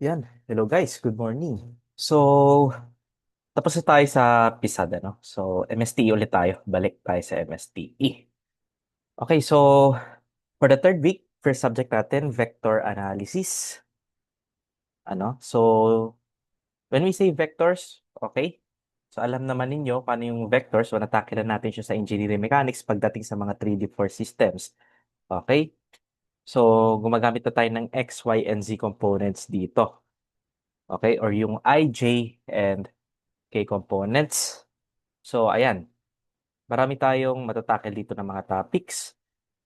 Yan. Hello guys, good morning. So, tapos na tayo sa PISAD, no? So, MSTE ulit tayo. Balik tayo sa MSTE. Okay, so for the third week, first subject natin, vector analysis. So when we say vectors, okay? So alam naman ninyo paano yung vectors. So natakil na natin siya sa engineering mechanics pagdating sa mga 3D force systems. Okay? So gumagamit na tayo ng X, Y, and Z components dito. Okay? Or yung I, J, and K components. So, ayan. Marami tayong matatakil dito ng mga topics.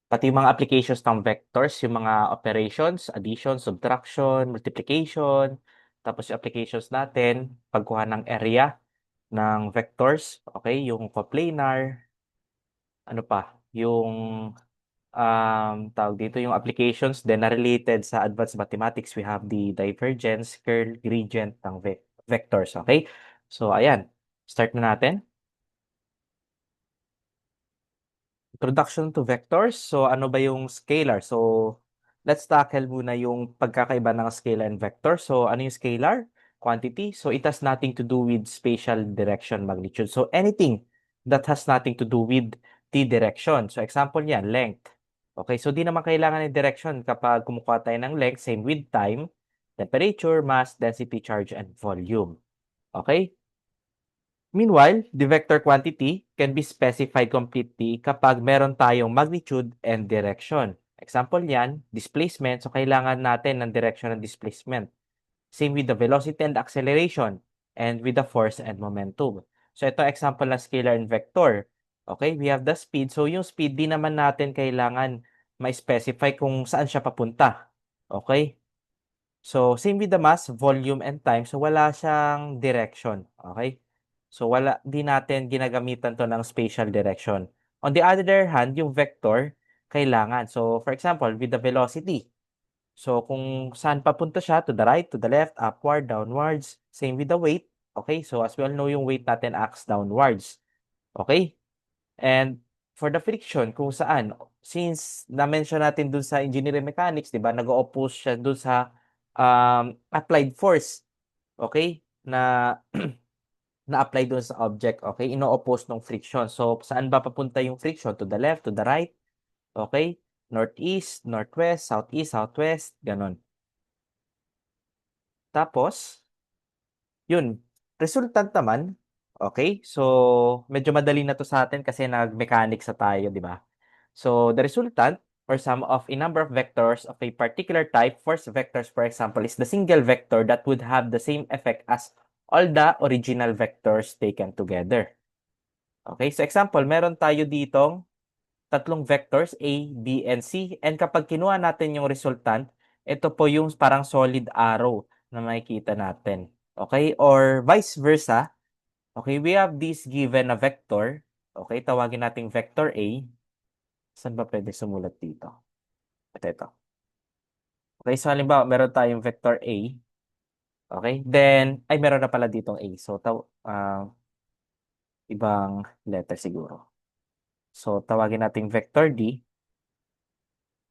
Pati yung mga applications ng vectors, yung mga operations, addition, subtraction, multiplication. Tapos yung applications natin, pagkuha ng area ng vectors. Okay, yung coplanar. Ano pa? Yung tawag dito, yung applications then na related sa advanced mathematics, we have the divergence, curl, gradient ng vectors. Okay? So, ayan. Start na natin. Introduction to vectors. So, ano ba yung scalar? So, let's tackle muna yung pagkakaiba ng scalar and vector. So, ano yung scalar? Quantity. So, it has nothing to do with spatial direction, magnitude. So, anything that has nothing to do with the direction. So, example niyan, length. Okay, so di naman kailangan ng direction kapag kumukuha tayo ng length, same with time, temperature, mass, density, charge, and volume. Okay? Meanwhile, the vector quantity can be specified completely kapag meron tayong magnitude and direction. Example niyan, displacement. So, kailangan natin ng direction and displacement. Same with the velocity and acceleration and with the force and momentum. So, ito example na scalar and vector. Okay, we have the speed. So, yung speed, di naman natin kailangan ma-specify kung saan siya papunta. Okay? So, same with the mass, volume, and time. So, wala siyang direction. Okay? So, di natin ginagamitan to ng spatial direction. On the other hand, yung vector, kailangan. So, for example, with the velocity. So, kung saan papunta siya, to the right, to the left, upward, downwards. Same with the weight. Okay? So, as we all know, yung weight natin acts downwards. Okay? And for the friction, kung saan, since na-mention natin dun sa engineering mechanics, di ba, nag-oppose siya dun sa applied force, okay, na na-apply dun sa object, okay, ino-oppose ng friction. So, saan ba papunta yung friction? To the left, to the right, okay, northeast, northwest, southeast, southwest, ganon. Tapos, yun, resultant naman, okay, so medyo madali na to sa atin kasi nag-mechanics sa tayo, di ba? So the resultant or sum of a number of vectors of a particular type, force vectors for example, is the single vector that would have the same effect as all the original vectors taken together. Okay, so example, meron tayo ditong tatlong vectors A, B, and C, and kapag kinuha natin yung resultant, ito po yung parang solid arrow na makikita natin. Okay, or vice versa. Okay, we have this given na vector. Okay, tawagin nating vector A. Saan ba pwede sumulat dito? Ito. Okay, so halimbawa, meron tayong vector A. Okay, then, ay meron na pala ditong A. So, ibang letter siguro. So, tawagin nating vector D.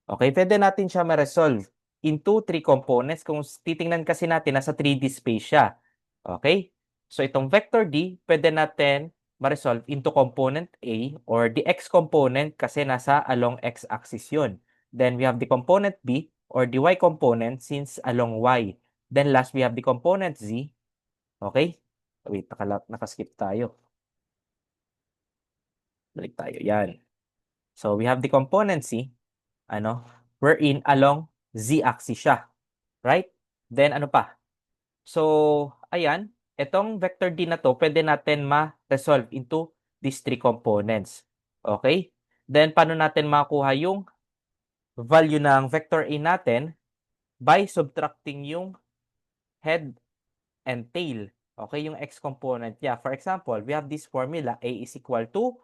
Okay, pwede natin siya ma-resolve into three components. Kung titingnan kasi natin, nasa 3D space siya. Okay? So, itong vector D, pwede natin ma-resolve into component A or the X component kasi nasa along X axis yun. Then, we have the component B or the Y component since along Y. Then, last, we have the component Z. Okay? Wait, nakaskip tayo. Balik tayo. Yan. So, we have the component C. Wherein along z-axis siya. Right? Then ano pa? So, ayan, itong vector D na to, pwede natin ma-resolve into these three components. Okay? Then, paano natin makuha yung value ng vector A natin? By subtracting yung head and tail. Okay? Yung x component niya. For example, we have this formula, A is equal to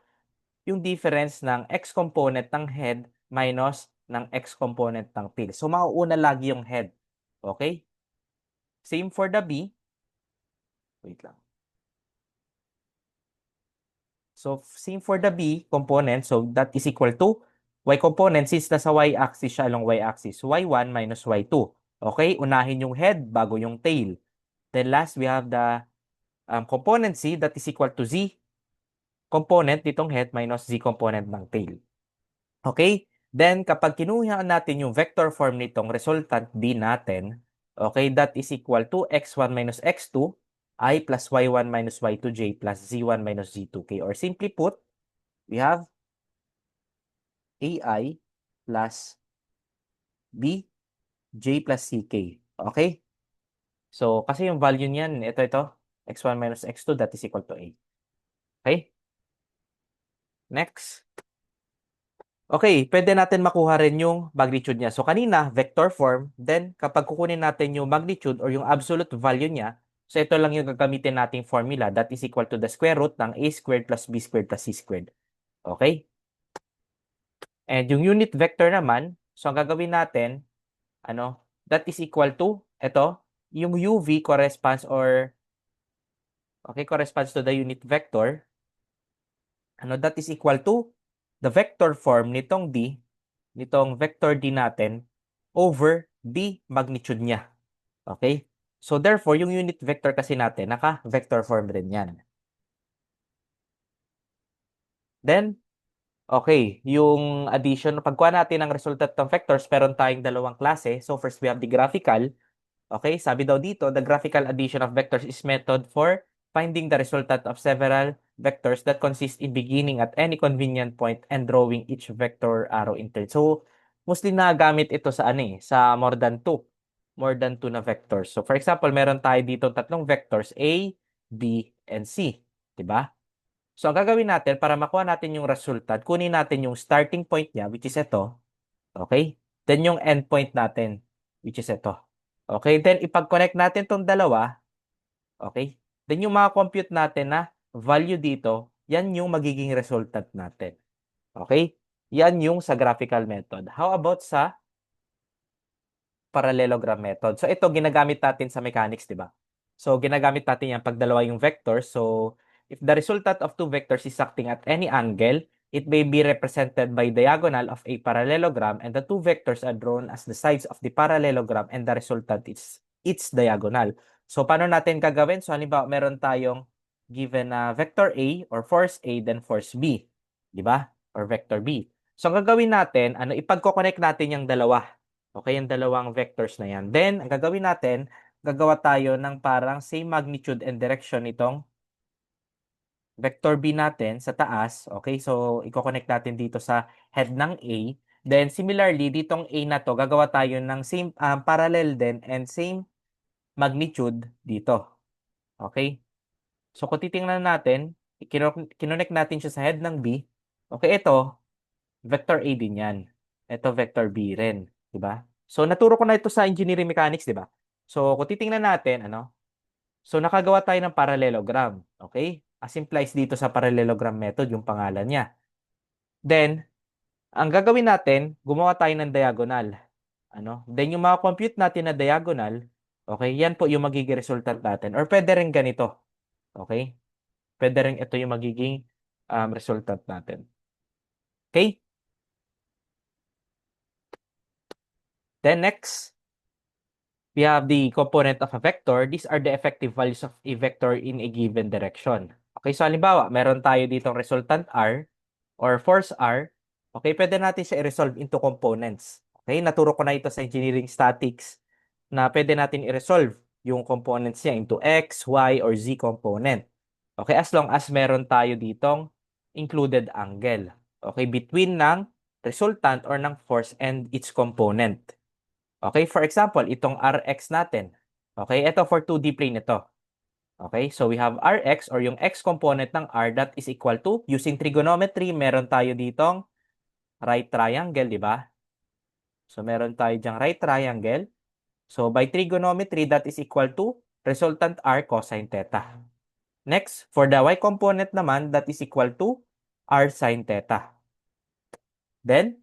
yung difference ng x component ng head minus ng x component ng tail. So, mauuna lagi yung head. Okay? Same for the B. Wait lang. So, same for the B component. So, that is equal to y component since nasa y-axis siya along y-axis. y1 minus y2. Okay, unahin yung head bago yung tail. Then last, we have the component C that is equal to Z component nitong head minus Z component ng tail. Okay? Then, kapag kinuha natin yung vector form nitong resultant D natin, okay, that is equal to x1 minus x2 I plus y1 minus y2j plus z1 minus z2k. Or simply put, we have AI plus bj plus ck. Okay? So, kasi yung value niyan, ito, x1 minus x2, that is equal to a. Okay? Next. Okay, pwede natin makuha rin yung magnitude niya. So kanina, vector form, then kapag kukunin natin yung magnitude or yung absolute value niya, so ito lang yung gagamitin nating formula that is equal to the square root ng a squared plus b squared plus c squared. Okay? And yung unit vector naman, so ang gagawin natin, that is equal to, ito, yung uv corresponds corresponds to the unit vector, that is equal to the vector form nitong vector D natin over the magnitude niya. Okay? So therefore, yung unit vector kasi natin, naka-vector form rin yan. Then, okay, yung addition, pagkuha natin ng resultant ng vectors, meron tayong dalawang klase. So first, we have the graphical. Okay, sabi daw dito, the graphical addition of vectors is method for finding the resultant of several vectors that consist in beginning at any convenient point and drawing each vector arrow in turn. So, mostly nagamit ito sa sa more than 2. More than 2 na vectors. So, for example, meron tayo dito tatlong vectors, A, B, and C. Diba? So, ang gagawin natin para makuha natin yung resultant, kunin natin yung starting point niya, which is ito. Okay? Then yung endpoint natin, which is ito. Okay? Then ipag-connect natin tong dalawa. Okay? Then yung mga compute natin na value dito, yan yung magiging resultant natin. Okay? Yan yung sa graphical method. How about sa parallelogram method? So ito ginagamit natin sa mechanics, di ba? So ginagamit natin yan pag dalawa yung vectors. So if the resultant of two vectors is acting at any angle, it may be represented by diagonal of a parallelogram and the two vectors are drawn as the sides of the parallelogram and the resultant is its diagonal. So paano natin gagawin? So halimbawa meron tayong given na vector A or force A then force B, di ba? Or vector B. So ang gagawin natin, ipagko-connect natin yung dalawa. Okay, yung dalawang vectors na yan. Then, ang gagawin natin, gagawa tayo ng parang same magnitude and direction nitong vector B natin sa taas. Okay, so i-connect natin dito sa head ng A. Then, similarly, ditong A na to, gagawa tayo ng same parallel din and same magnitude dito. Okay? So, kung titingnan natin, kinonect natin siya sa head ng B. Okay, ito, vector A din yan. Ito, vector B rin. Diba? So, naturo ko na ito sa engineering mechanics, di ba? So, kung titingnan natin, So, nakagawa tayo ng parallelogram. Okay? As implies dito sa parallelogram method, yung pangalan niya. Then, ang gagawin natin, gumawa tayo ng diagonal. Then, yung mga compute natin na diagonal, okay, yan po yung magiging resultant natin. Or pwede rin ganito. Okay? Pwede rin ito yung magiging resultant natin. Okay? Then, next, we have the component of a vector. These are the effective values of a vector in a given direction. Okay, so halimbawa, meron tayo ditong resultant R or force R. Okay, pwede natin siya i-resolve into components. Okay, naturo ko na ito sa engineering statics na pwede natin i-resolve yung components niya into X, Y, or Z component. Okay, as long as meron tayo ditong included angle. Okay, between ng resultant or ng force and its component. Okay, for example, itong Rx natin. Okay, ito for 2D plane ito. Okay, so we have Rx or yung x component ng R that is equal to, using trigonometry, meron tayo ditong right triangle, di ba? So meron tayo diyang right triangle. So by trigonometry, that is equal to resultant R cosine theta. Next, for the y component naman, that is equal to R sine theta. Then,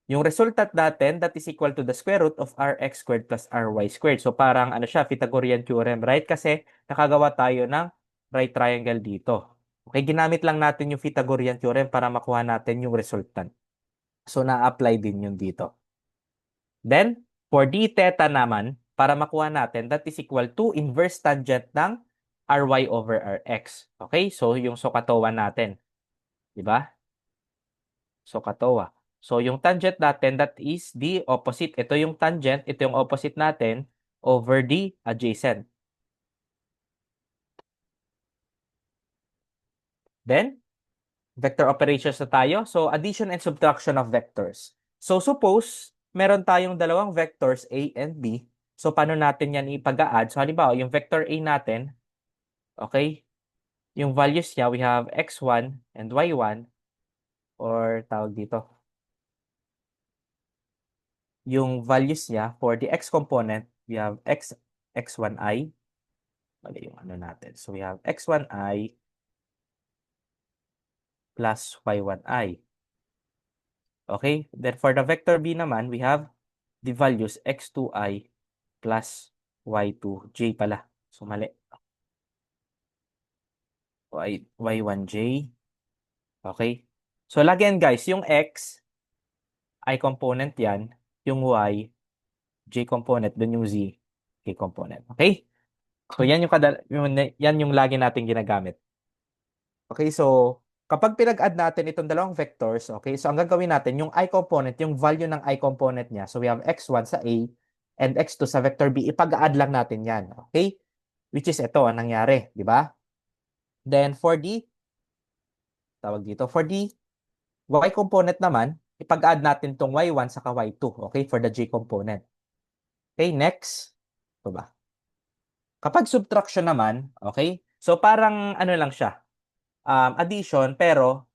yung resultant natin, that is equal to the square root of rx squared plus ry squared. So parang siya, Pythagorean theorem, right? Kasi nakagawa tayo ng right triangle dito. Okay, ginamit lang natin yung Pythagorean theorem para makuha natin yung resultant. So na-apply din yun dito. Then, for d theta naman, para makuha natin that is equal to inverse tangent ng ry over rx. Okay? So, yung SOHCAHTOA natin. Di ba? SOHCAHTOA. So, yung tangent natin, that is the opposite. Ito yung tangent, ito yung opposite natin over the adjacent. Then, vector operations na tayo. So, addition and subtraction of vectors. So, suppose, meron tayong dalawang vectors, A and B. So, paano natin yan ipag-add? So, halimbawa, yung vector A natin, okay, yung values niya, we have x1 and y1, or tawag dito, yung values niya for the x component, we have x1i, mali yung ano natin. So, we have x1i plus y1i. Okay? Then, for the vector B naman, we have the values x2i plus y2j pala. So, mali. y1j. Okay? So, lagi yan guys, yung x, I component yan. Yung y, j component. Dun yung z, k component. Okay? So, yan yung lagi natin ginagamit. Okay? So, kapag pinag-add natin itong dalawang vectors, okay? So, ang gagawin natin, yung I component, yung value ng I component niya. So, we have x1 sa A and x2 sa vector B. Ipag-add lang natin yan. Okay? Which is ito, ang nangyari. Di ba? Then, for the y component naman, ipag-add natin tong y1 sa y2. Okay? For the j component. Okay? Next. Ito ba? Kapag subtraction naman, okay? So, parang ano lang siya. Addition, pero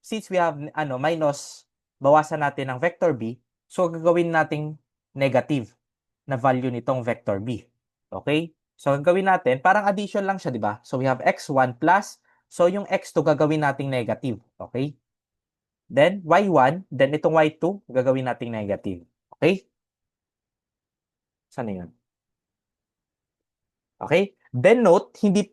since we have minus, bawasan natin ng vector B, so gagawin nating negative na value nitong vector B. Okay? So gagawin natin, parang addition lang siya, di ba? So we have x1 plus, so yung x2 gagawin nating negative. Okay? Then y1, then itong y2 gagawin nating negative. Okay? Saan na yun? Okay? Then note, hindi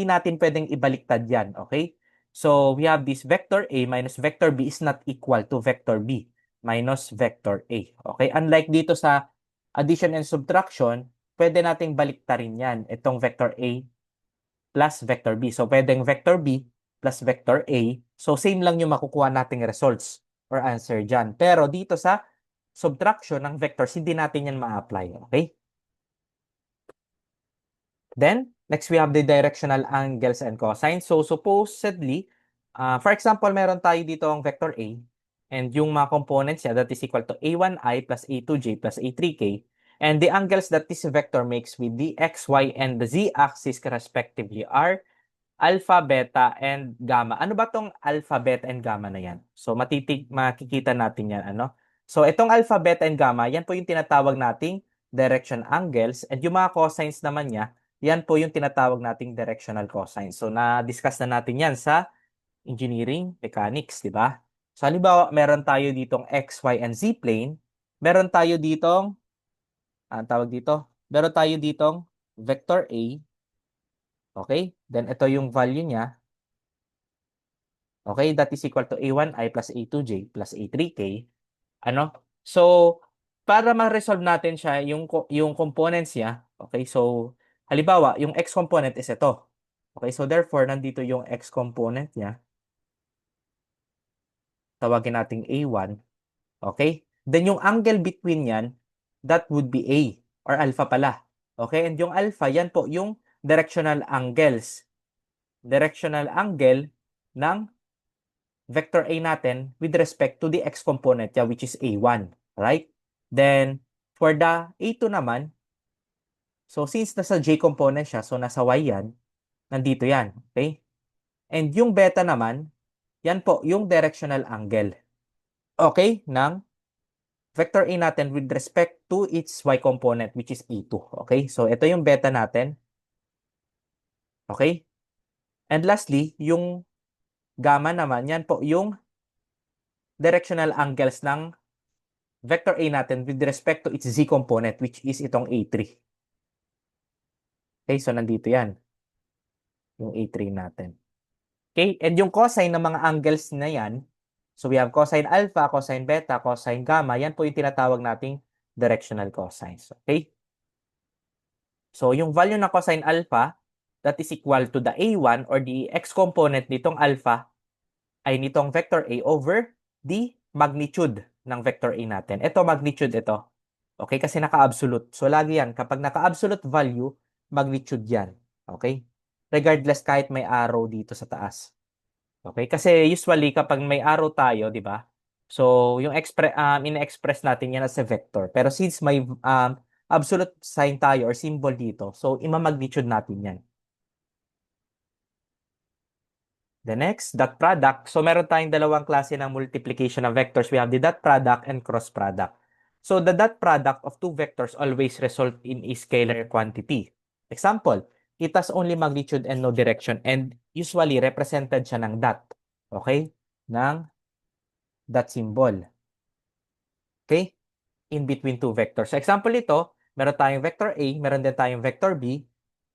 natin pwedeng ibaliktad yan. Okay? So, we have this vector A minus vector B is not equal to vector B minus vector A. Okay? Unlike dito sa addition and subtraction, pwede nating baliktarin yan. Itong vector A plus vector B. So, pwedeng vector B plus vector A. So, same lang yung makukuha nating results or answer dyan. Pero dito sa subtraction ng vectors, hindi natin yan ma-apply. Okay? Then, next we have the directional angles and cosines. So, supposedly, for example, meron tayo dito ang vector A and yung mga components niya that is equal to a1i plus a2j plus a3k. And the angles that this vector makes with the x, y, and the z-axis respectively are alpha, beta, and gamma. Ano ba tong alpha, beta, and gamma na yan? So, makikita natin yan. Ano? So, itong alpha, beta, and gamma, yan po yung tinatawag nating direction angles. And yung mga cosines naman niya, yan po yung tinatawag nating directional cosines. So, na-discuss na natin yan sa engineering mechanics, di ba? So, halimbawa, meron tayo ditong x, y, and z plane. Meron tayo ditong, tawag dito, meron tayo ditong vector A. Okay? Then, ito yung value niya. Okay? That is equal to a1i plus a2j plus a3k. Ano? So, para ma-resolve natin siya, yung components niya, okay? So, halimbawa, yung x component is ito. Okay? So, therefore, nandito yung x component niya. Tawagin nating a1. Okay? Then, yung angle between yan, that would be a or alpha pala. Okay? And yung alpha, yan po yung directional angles. Directional angle ng vector A natin with respect to the x component niya, which is a1. Right? Then, for the a2 naman, so since nasa j component siya, so nasa y yan, nandito yan. Okay? And yung beta naman, yan po yung directional angle. Okay? Ng vector A natin with respect to its y component, which is a2. Okay? So, ito yung beta natin. Okay? And lastly, yung gamma naman, yan po yung directional angles ng vector A natin with respect to its z component, which is itong A3. Okay, so nandito yan. Yung A3 natin. Okay, and yung cosine ng mga angles na yan, so we have cosine alpha, cosine beta, cosine gamma, yan po yung tinatawag nating directional cosines. Okay? So, yung value ng cosine alpha, that is equal to the A1 or the x component nitong alpha ay nitong vector A over the magnitude ng vector A natin. Ito, magnitude ito. Okay? Kasi naka-absolute. So, lagi yan. Kapag naka-absolute value, magnitude yan. Okay? Regardless kahit may arrow dito sa taas. Okay? Kasi usually, kapag may arrow tayo, di ba? So, yung ina-express natin yan as a vector. Pero since may absolute sign tayo or symbol dito, so, ima-magnitude natin yan. The next, dot product. So, meron tayong dalawang klase ng multiplication of vectors. We have the dot product and cross product. So, the dot product of two vectors always result in a scalar quantity. Example, it has only magnitude and no direction and usually represented siya ng dot. Okay? Ng dot symbol. Okay? In between two vectors. So, example ito, meron tayong vector A, meron din tayong vector B.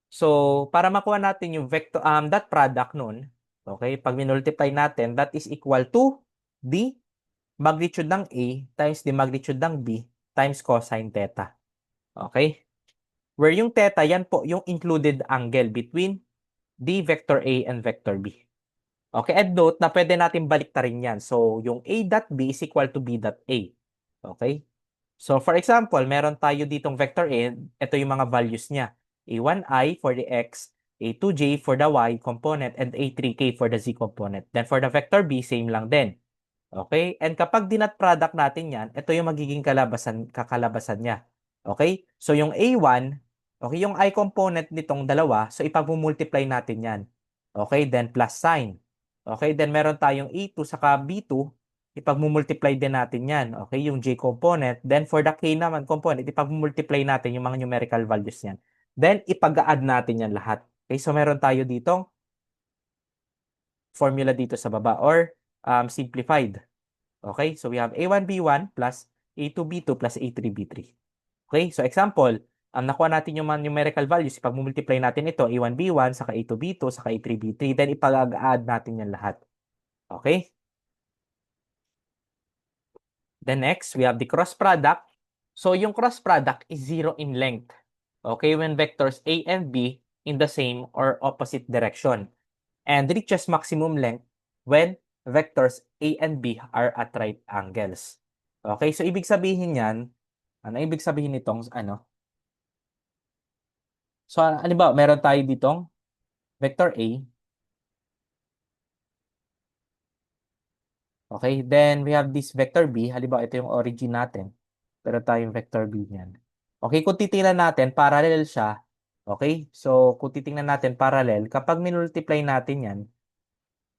So, para makuha natin yung vector, dot product nun, okay, pag minultiply natin, that is equal to the magnitude ng A times the magnitude ng B times cosine theta. Okay? Where yung theta, yan po yung included angle between the vector A and vector B. Okay, and note na pwede natin baliktarin yan. So, yung A dot B is equal to B dot A. Okay? So, for example, meron tayo ditong vector A. Ito yung mga values niya. A1i for the X, A2j for the Y component, and A3k for the Z component. Then, for the vector B, same lang din. Okay? And kapag dinat product natin yan, ito yung magiging kakalabasan niya. Okay? So, yung A1, okay, yung I component nitong dalawa, so ipag-multiply natin yan. Okay? Then, plus sign. Okay? Then, meron tayong A2 saka B2, ipag-multiply din natin yan. Okay? Yung J component. Then, for the K naman component, ipag-multiply natin yung mga numerical values yan. Then, ipag-add natin yan lahat. Okay? So, meron tayo ditong formula dito sa baba or simplified. Okay? So we have A1B1 plus A2B2 plus A3B3. Okay? So example, nakuha natin yung mga numerical values. Ipag-multiply natin ito, A1B1, saka A2B2, saka A3B3. Then ipag-add natin yan lahat. Okay? Then next, we have the cross product. So yung cross product is 0 in length. Okay? When vectors A and B in the same or opposite direction. And reaches maximum length when vectors A and B are at right angles. Okay, so ibig sabihin yan, ano ibig sabihin nitong ano? So, halimbawa, meron tayo ditong vector A. Okay, then we have this vector B. Halimbawa, ito yung origin natin. Pero tayong vector B niyan. Okay, kung titingnan natin, parallel siya. Okay, so kung titingnan natin parallel, kapag minultiply natin yan,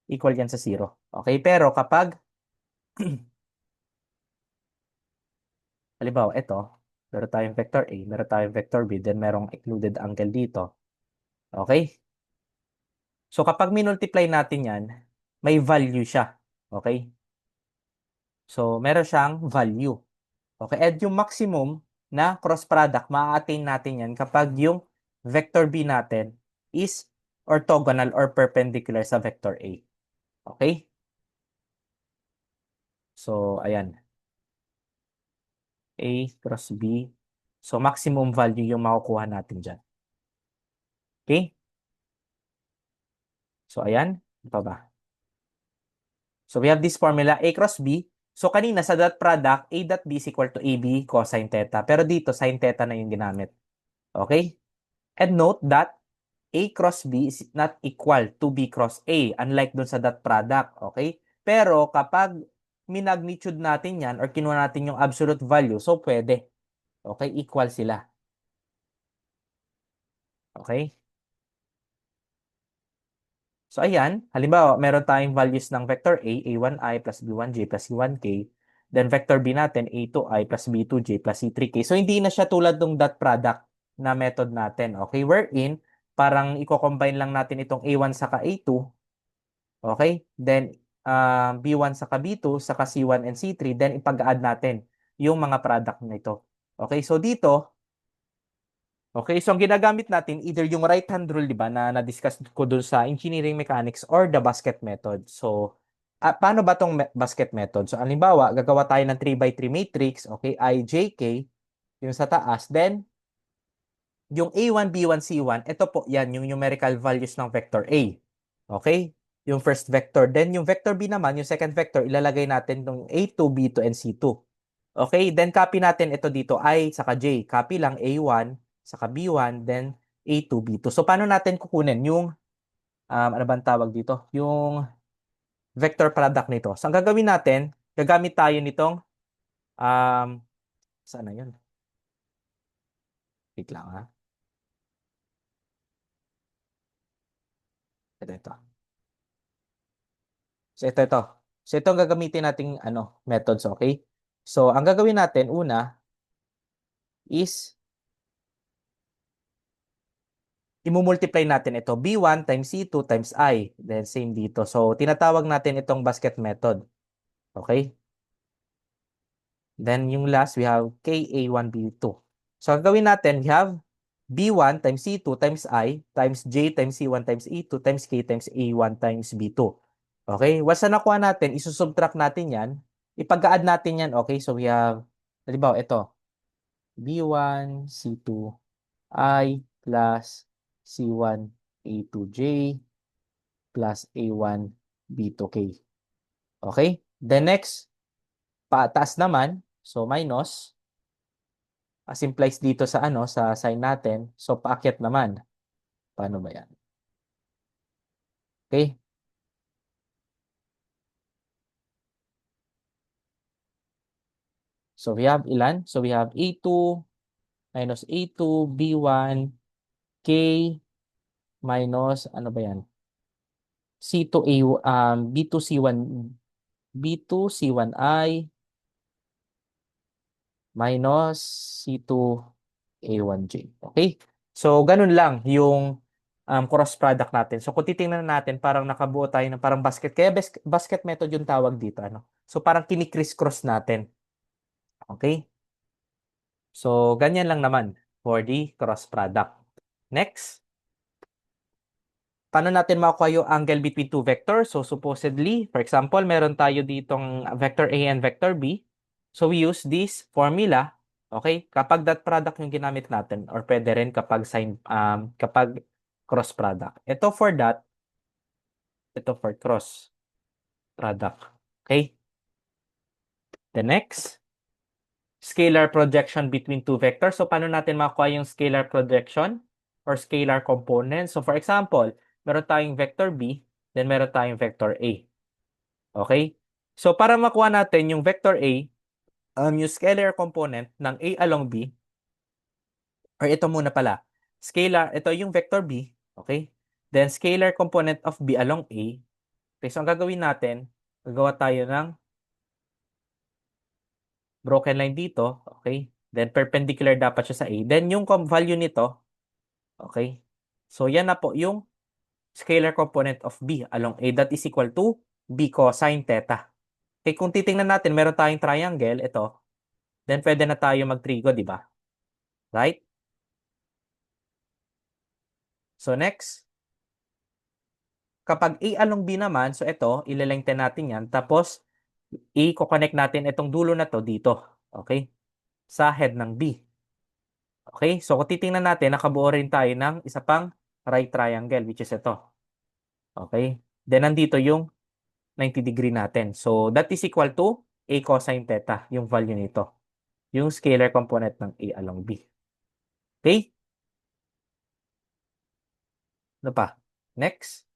equal yan sa 0. Okay, pero kapag halimbawa, ito, meron tayong vector A, meron tayong vector B, then merong included angle dito. Okay? So, kapag minultiply natin yan, may value siya. Okay? So, meron siyang value. Okay? At yung maximum na cross product, ma-attain natin yan kapag yung vector B natin is orthogonal or perpendicular sa vector A. Okay? So, ayan. A cross B. So, maximum value yung makukuha natin dyan. Okay? So, ayan. Ano pa ba? So, we have this formula, A cross B. So, kanina sa dot product, A dot B is equal to AB cosine theta. Pero dito, sin theta na yung ginamit. Okay? And note that A cross B is not equal to B cross A. Unlike dun sa dot product. Okay? Pero, kapag minagnitude natin yan or kinuha natin yung absolute value, so pwede. Okay? Equal sila. Okay? So, ayan. Halimbawa, meron tayong values ng vector A, A1i plus B1j plus C1k. Then, vector B natin, A2i plus B2j plus C3k. So, hindi na siya tulad ng dot product na method natin. Okay? Wherein, parang i-combine lang natin itong A1 saka A2. Okay? Then, B1 saka B2 saka C1 and C3. Then, ipag-add natin yung mga product na ito. Okay? So, dito, okay, so ang ginagamit natin, either yung right-hand rule, di ba, na na-discuss ko dun sa engineering mechanics or the basket method. So, paano ba tong basket method? So, halimbawa, gagawa tayo ng 3x3 matrix, okay, I, J, K, yung sa taas. Then, Yung A1, B1, C1, ito po yan, yung numerical values ng vector A. Okay? Yung first vector. Then yung vector B naman, yung second vector, ilalagay natin ng A2, B2, and C2. Okay? Then copy natin ito dito, I, saka J. Copy lang A1, saka B1, then A2, B2. So paano natin kukunin yung, ano bang tawag dito? Yung vector product nito. So ang gagawin natin, gagamit tayo nitong, um, saan na yun? Wait lang ha. Ito. So ito. So ito ang gagamitin nating methods, okay? So ang gagawin natin una is imumultiply natin ito B1 times C2 times I. Then same dito. So tinatawag natin itong basket method. Okay? Then yung last we have KA1B2. So ang gagawin natin we have B1 times C2 times I times J times C1 times E2 times K times A1 times B2. Okay? Once na nakuha natin, isusubtract natin yan. Ipag-add natin yan. Okay? So we have, halimbawa, ito. B1, C2, I plus C1, A2J plus A1, B2K. Okay? Then next, pataas naman. So minus, as implies dito sa sa sign natin. So paakyat naman. Paano ba yan? Okay? So we have ilan? So we have A2 minus A2, B1, K minus, ano ba yan? C2A, B2C1, B2C1I minus C2A1J. Okay? So, ganun lang yung cross product natin. So, kung titingnan natin, parang nakabuo tayo ng parang basket. Kaya basket method yung tawag dito. So, parang kini-criss-cross natin. Okay? So, ganyan lang naman for the cross product. Next. Paano natin makuha yung angle between two vectors? So supposedly, for example, meron tayo ditong vector A and vector B. So we use this formula, okay? Kapag dot product yung ginamit natin or pwede rin kapag kapag cross product. Ito for cross product. Okay? The next, scalar projection between two vectors. So paano natin makuha yung scalar projection or scalar component? So for example, meron tayong vector B, then meron tayong vector A. Okay? So, para makuha natin yung vector A, yung scalar component ng A along B, or ito muna pala, scalar, ito yung vector B, okay? Then, scalar component of B along A. Okay, so ang gagawin natin, gagawa tayo ng broken line dito, okay? Then, perpendicular dapat siya sa A. Then, yung value nito, okay? So, yan na po yung scalar component of B along A. That is equal to B cosine theta. Okay, kung titingnan natin, meron tayong triangle, ito, then pwede na tayo mag-trigo, di ba? Right? So next, kapag A along B naman, so ito, ilalengthen natin yan. Tapos, i-connect natin itong dulo na to dito. Okay? Sa head ng B. Okay? So kung titingnan natin, nakabuo rin tayo ng isa pang right triangle, which is ito. Okay? Then nandito yung 90 degree natin. So that is equal to A cosine theta, yung value nito. Yung scalar component ng A along B. Okay? Ano pa? Next.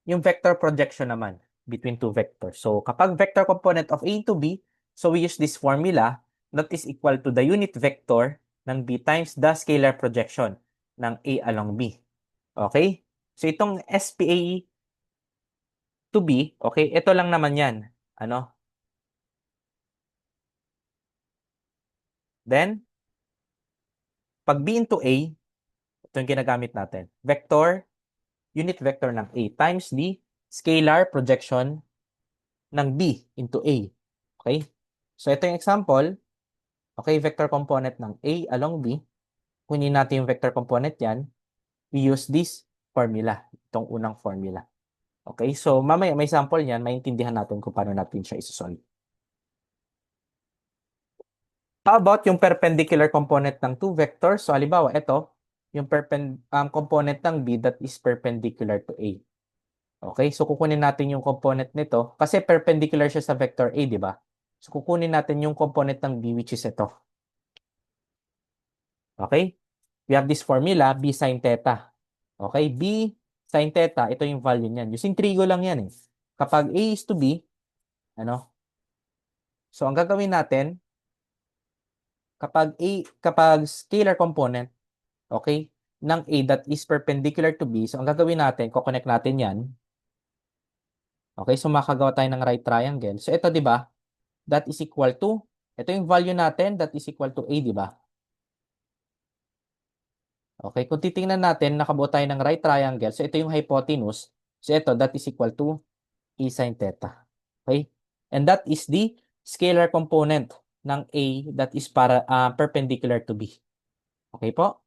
Yung vector projection naman between two vectors. So kapag vector component of A into B, so we use this formula that is equal to the unit vector ng B times the scalar projection ng A along B. Okay? So itong SPA to B, okay, ito lang naman yan. Ano? Then, pag B into A, ito yung ginagamit natin. Unit vector ng A times the scalar projection ng B into A. Okay? So ito yung example. Okay, vector component ng A along B. Kunin natin yung vector component yan. We use this formula. Itong unang formula. Okay, so mamaya may sample yan. Maintindihan natin kung paano natin siya isosolve. How about yung perpendicular component ng two vectors? So halimbawa, ito. yung component ng B that is perpendicular to A. Okay, so kukunin natin yung component nito kasi perpendicular siya sa vector A, di ba? So kukunin natin yung component ng B which is ito. Okay? We have this formula, B sin theta. Okay? B sin theta, ito yung value niyan. Using trigo lang yan eh. Kapag A is to B, ano? So ang gagawin natin, kapag scalar component, okay, ng A that is perpendicular to B, so ang gagawin natin, ko-connect natin yan. Okay, so makagawa tayo ng right triangle. So ito, di ba? That is equal to, ito yung value natin, that is equal to A, di ba? Okay, kung titingnan natin, nakabuo tayo ng right triangle. So ito yung hypotenuse. So ito, that is equal to E sin theta. Okay? And that is the scalar component ng A that is perpendicular to B. Okay po?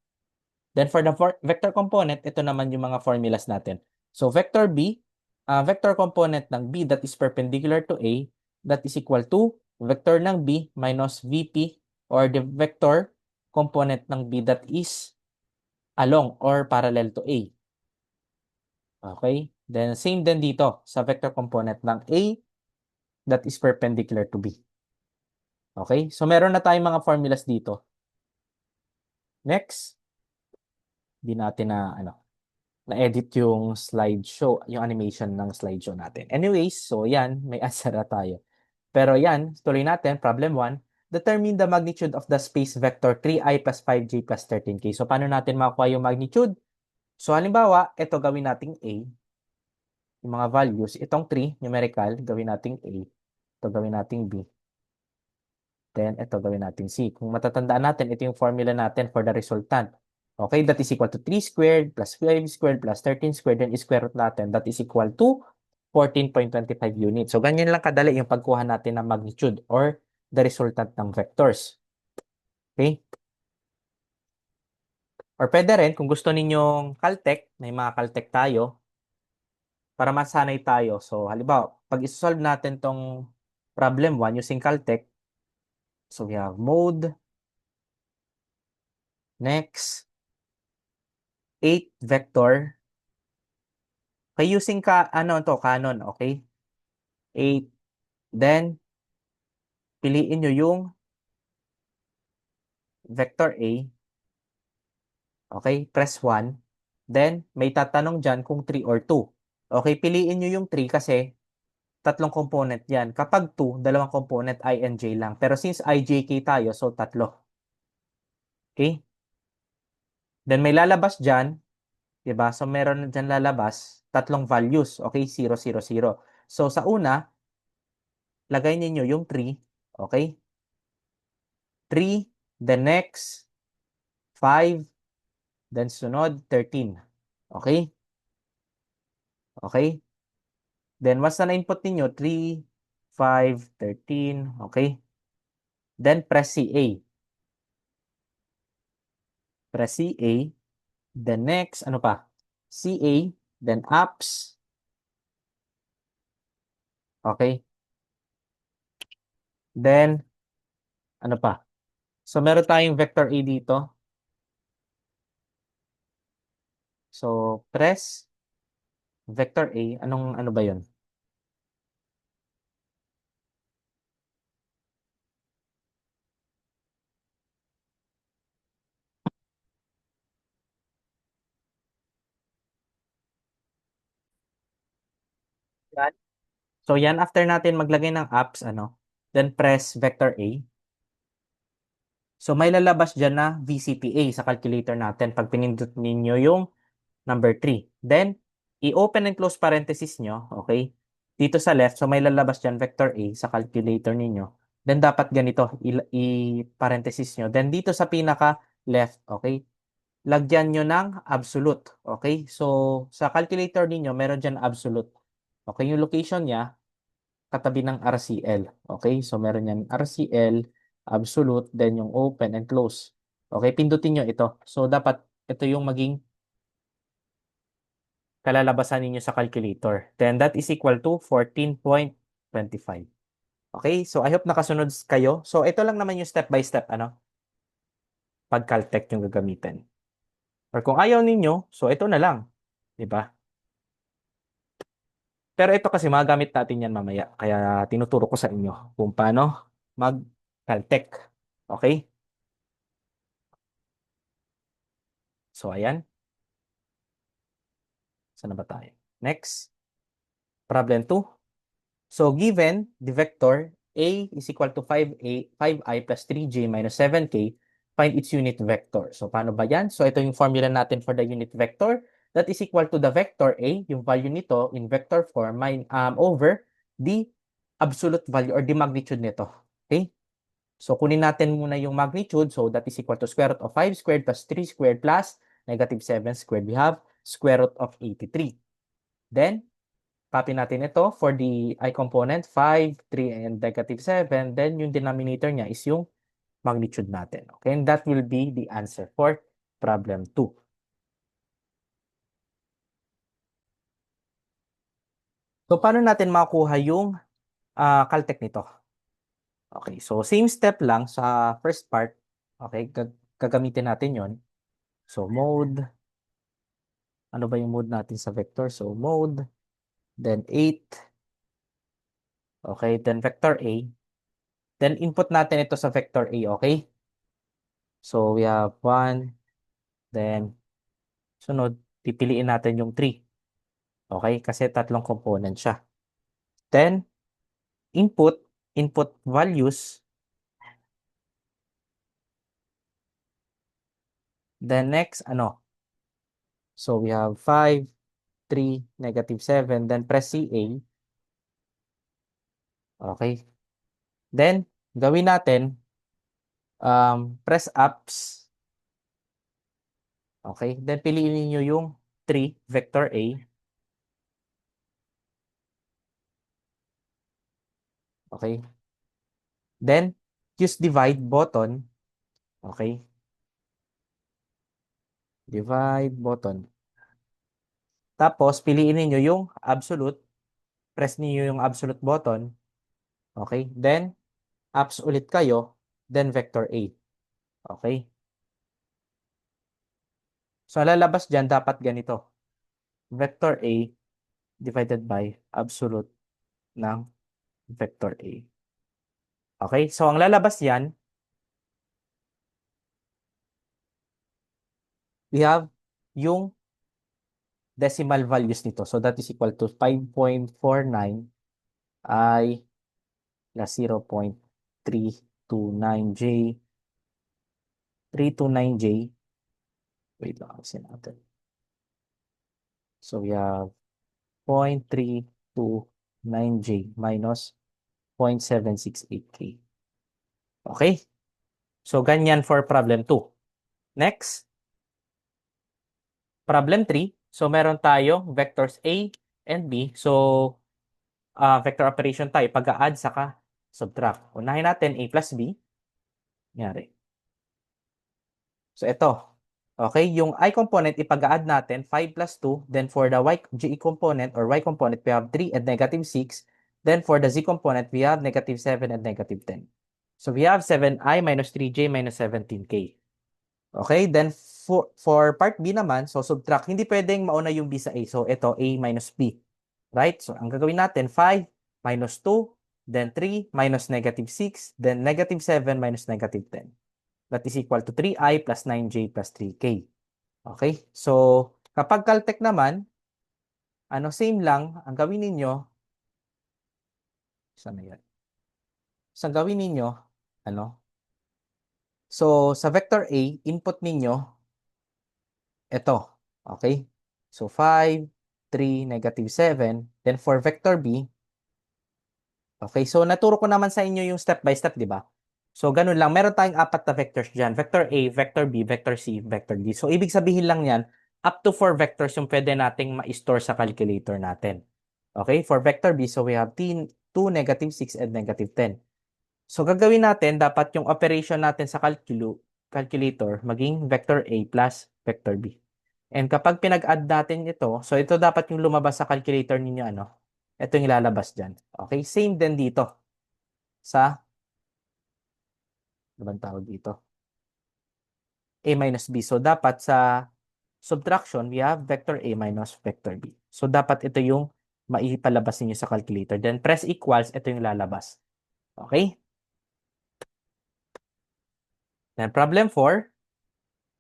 Then for the vector component, ito naman yung mga formulas natin. So vector B, vector component ng B that is perpendicular to A, that is equal to vector ng B minus VP or the vector component ng B that is along or parallel to A. Okay? Then same din dito sa vector component ng A that is perpendicular to B. Okay? So meron na tayong mga formulas dito. Next, di natin na-edit yung slideshow, yung animation ng slideshow natin. Anyways, so yan, may answer na tayo. Pero yan, tuloy natin, problem 1. Determine the magnitude of the space vector 3i plus 5j plus 13k. So paano natin makuha yung magnitude? So halimbawa, ito gawin nating A, yung mga values. Itong 3, numerical, gawin nating A. Ito gawin nating B. Then, ito gawin natin C. Kung matatandaan natin, ito yung formula natin for the resultant. Okay, that is equal to 3 squared plus 5 squared plus 13 squared. Then, square root natin, that is equal to 14.25 units. So, ganyan lang kadali yung pagkuha natin ng magnitude or the resultant ng vectors. Okay? Or pwede rin, kung gusto ninyong Caltech, may mga Caltech tayo, para masanay tayo. So, halimbawa, pag isolve natin tong problem 1 using Caltech, so we have mode, next, 8 vector. Okay, using canon, okay? 8. Then, piliin nyo yung vector A. Okay, press 1. Then, may tatanong dyan kung 3 or 2. Okay, piliin nyo yung 3 kasi tatlong component yan. Kapag 2, dalawang component I and J lang. Pero since I, J, K tayo, so tatlo. Okay? Then, may lalabas dyan. Diba? So, meron dyan lalabas tatlong values. Okay, 0, 0, 0. So, sa una, lagay ninyo yung 3. Okay? 3, the next, 5, then sunod, 13. Okay? Okay? Then, once na na-input ninyo, 3, 5, 13. Okay? Then, press CA. Press CA. Then, next, ano pa? CA. Then, apps. Okay? Then, ano pa? So, meron tayong vector A dito. So, press vector A. Ano ba yun? Yan. So, yan, after natin maglagay ng apps, then press vector A. So, may lalabas dyan na VCPA sa calculator natin pag pinindot ninyo yung number 3. Then, i-open and close parenthesis nyo, okay? Dito sa left, so may lalabas dyan vector A sa calculator ninyo. Then, dapat ganito, i-parenthesis nyo. Then, dito sa pinaka left, okay? Lagyan nyo ng absolute, okay? So, sa calculator ninyo, meron dyan absolute. Okay, yung location niya, katabi ng RCL. Okay, so meron yan RCL, absolute, then yung open and close. Okay, pindutin nyo ito. So, dapat ito yung maging kalalabasan ninyo sa calculator. Then, that is equal to 14.25. Okay, so I hope nakasunod kayo. So, ito lang naman yung step by step, pag Caltech yung gagamitin. Or kung ayaw ninyo, so ito na lang. 'Di ba? Pero ito kasi magagamit natin yan mamaya. Kaya tinuturo ko sa inyo kung paano mag-caltech. Okay? So, ayan. Saan na ba tayo? Next. Problem 2. So, given the vector A is equal to 5i plus 3j minus 7k, find its unit vector. So, paano ba yan? So, ito yung formula natin for the unit vector. That is equal to the vector A, yung value nito in vector form, over the absolute value or the magnitude nito. Okay? So, kunin natin muna yung magnitude. So, that is equal to square root of 5 squared plus 3 squared plus negative 7 squared. We have square root of 83. Then, copy natin ito for the I component, 5, 3, and negative 7. Then, yung denominator niya is yung magnitude natin. Okay? And that will be the answer for problem 2. So, paano natin makuha yung caltech nito? Okay, so same step lang sa first part. Okay, gagamitin natin yon. So, mode. Ano ba yung mode natin sa vector? So, mode, then 8. Okay, then vector A. Then, input natin ito sa vector A, okay? So, we have 1, then, sunod, pipiliin natin yung 3. Okay, kasi tatlong component siya. Then, input values. Then, next, ano? So, we have 5, 3, negative 7, then press CA. Okay. Then, gawin natin, press ups. Okay. Then, piliin niyo yung 3, vector A. Okay. Then, use divide button. Okay. Divide button. Tapos, piliin niyo yung absolute. Press niyo yung absolute button. Okay. Then, apps ulit kayo. Then, vector A. Okay. So, lalabas dyan, dapat ganito. Vector A divided by absolute ng vector A. Okay. So, ang lalabas yan, we have yung decimal values nito. So, that is equal to 5.49 I plus 0.329J. 329J. Wait lang, kasi natin. So, we have 0.329J minus 0.768K. Okay? So, ganyan for problem 2. Next, problem 3. So, meron tayo vectors A and B. So, vector operation tayo. Pag-add saka subtract. Unahin natin A plus B. Nyari. So, ito. Okay, yung I component, ipag-add natin 5 plus 2. Then, for the G component or Y component, we have 3 and negative 6. Then, for the Z component, we have negative 7 and negative 10. So, we have 7i minus 3j minus 17k. Okay, then for part B naman, so subtract. Hindi pwedeng mauna yung B sa A. So, ito, A minus B. Right? So, ang gagawin natin, 5 minus 2, then 3 minus negative 6, then negative 7 minus negative 10. That is equal to 3i plus 9j plus 3k. Okay? So, kapag caltech naman, same lang, ang gawin ninyo, saan na yan? So, ang gawin ninyo, so, sa vector A, input ninyo, ito. Okay? So, 5, 3, negative 7. Then, for vector B, okay, so naturo ko naman sa inyo yung step by step, di ba? So, ganun lang. Meron tayong apat na vectors dyan. Vector A, vector B, vector C, vector D. So, ibig sabihin lang yan, up to 4 vectors yung pwede nating ma-store sa calculator natin. Okay? For vector B, so we have 2, negative 6, and negative 10. So, gagawin natin, dapat yung operation natin sa calculator maging vector A plus vector B. And kapag pinag-add natin ito, so ito dapat yung lumabas sa calculator ninyo, ito yung ilalabas dyan. Okay? Same din dito sa, ano bang tawag dito? A minus B. So, dapat sa subtraction, we have vector A minus vector B. So, dapat ito yung maipalabas niyo sa calculator. Then, press equals, ito yung lalabas. Okay? Then, problem 4.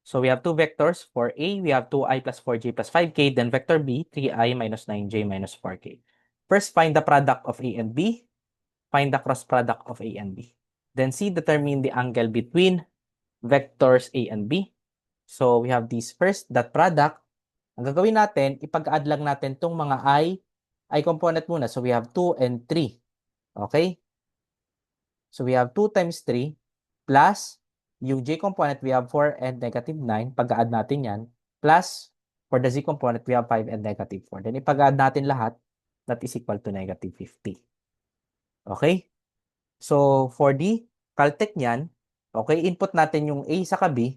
So, we have two vectors. For A, we have 2i plus 4j plus 5k. Then, vector B, 3i minus 9j minus 4k. First, find the product of A and B. Find the cross product of A and B. Then, C, determine the angle between vectors A and B. So, we have this first, dot product. Ang gagawin natin, ipag-add lang natin itong mga I component muna. So, we have 2 and 3. Okay? So, we have 2 times 3 plus yung J component, we have 4 and negative 9. Pag-add natin yan. Plus, for the Z component, we have 5 and negative 4. Then, ipag-add natin lahat. That is equal to negative 50. Okay? So, for the Caltech niyan, okay, input natin yung A sa B.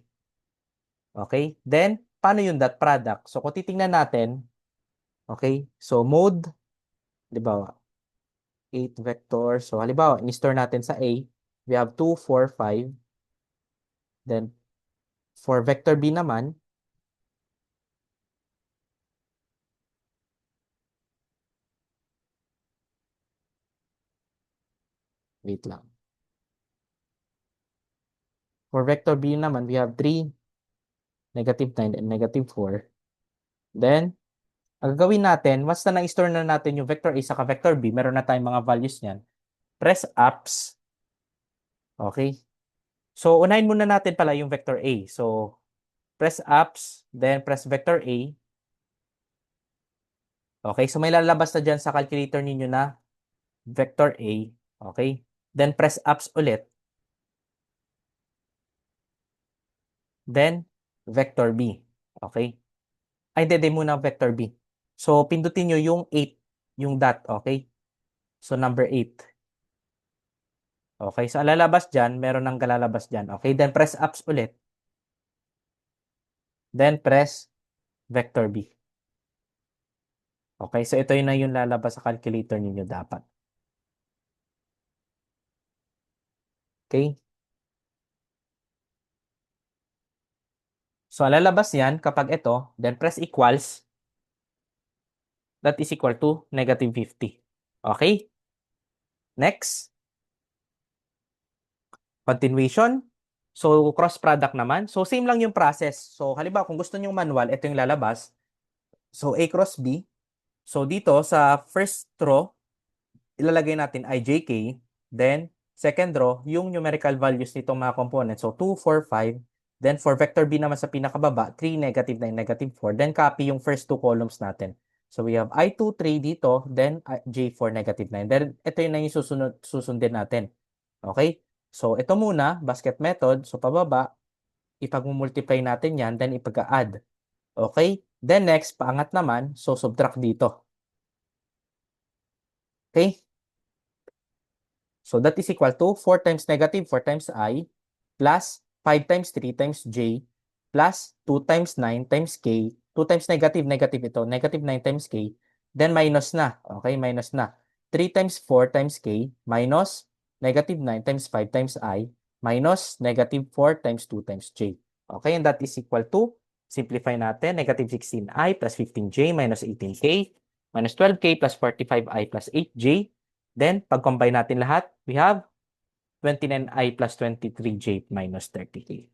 Okay? Then, paano yung dot product? So, kung titingnan natin, okay, so mode, di ba, 8 vectors. So, halimbawa, in-store natin sa A, we have 2, 4, 5. Then, for vector B naman, wait lang. For vector B naman, we have 3, negative 9, and negative 4. Then, ang gagawin natin, once na na-store na natin yung vector A sa vector B, meron na tayong mga values niyan. Press apps. Okay? So, unahin muna natin pala yung vector A. So, press apps, then press vector A. Okay? So, may lalabas na dyan sa calculator ninyo na vector A. Okay? Then, press apps ulit. Then, vector B. Okay? Ay, hindi muna vector B. So, pindutin nyo yung 8, yung dot. Okay? So, number 8. Okay? So, ang lalabas dyan, meron ng galalabas dyan. Okay? Then, press apps ulit. Then, press vector B. Okay? So, ito yun na yung lalabas sa calculator ninyo dapat. Okay? So, ang lalabas yan kapag ito, then press equals, that is equal to negative 50. Okay? Next. Continuation. So, cross product naman. So, same lang yung process. So, halimbawa, kung gusto nyo manual, ito yung lalabas. So, A cross B. So, dito sa first row, ilalagay natin ijk. Then, second row, yung numerical values nitong mga components. So, 2, 4, 5. Then, for vector B naman sa pinakababa, 3, negative 9, negative 4. Then, copy yung first two columns natin. So, we have I2, 3 dito. Then, J4, negative 9. Then, ito yun na yung susundin natin. Okay? So, ito muna, basket method. So, pababa, ipag-multiply natin yan. Then, ipag-add. Okay? Then, next, paangat naman. So, subtract dito. Okay? So, that is equal to 4 times negative 4 times I plus 5 times 3 times J plus 2 times 9 times K. 2 times negative, negative ito. Negative 9 times K. Then, minus na. Okay? Minus na. 3 times 4 times K minus negative 9 times 5 times I minus negative 4 times 2 times J. Okay? And that is equal to, simplify natin, negative 16I plus 15J minus 18K minus 12K plus 45I plus 8J. Then, pag-combine natin lahat, we have 29I plus 23J minus 30K.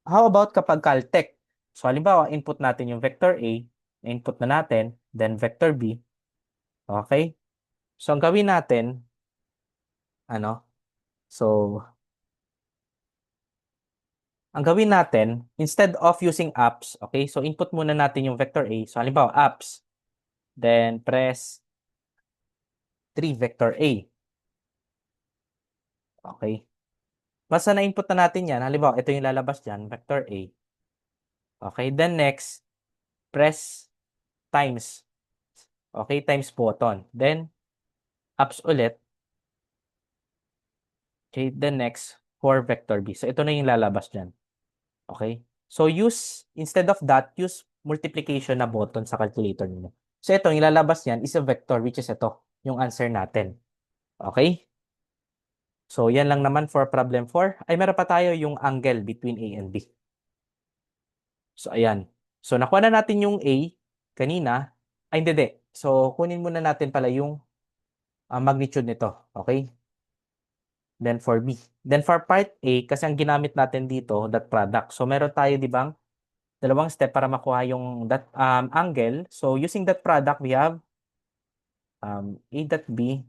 How about kapag Caltech? So, halimbawa, input natin yung vector A, input na natin, then vector B. Okay? So, ang gawin natin, so, ang gawin natin, instead of using apps, okay? So, input muna natin yung vector A. So, halimbawa, apps. Then, press 3 vector A. Okay? Basta na-input na natin yan. Halimbawa, ito yung lalabas dyan, vector A. Okay? Then, next, press times. Okay? Times button. Then, apps ulit. Okay? Then, next, for vector B. So, ito na yung lalabas dyan. Okay? So, instead of that, use multiplication na button sa calculator niyo. So, ito, yung lalabas niyan is a vector, which is ito, yung answer natin. Okay? So, yan lang naman for problem 4. Ay, meron pa tayo yung angle between A and B. So, ayan. So, nakuha na natin yung A kanina. Ay, hindi, hindi. So, kunin muna natin pala yung magnitude nito. Okay? Then for B. Then for part A, kasi ang ginamit natin dito, dot product. So, meron tayo, di ba, dalawang step para makuha yung dot angle. So, using dot product, we have A dot B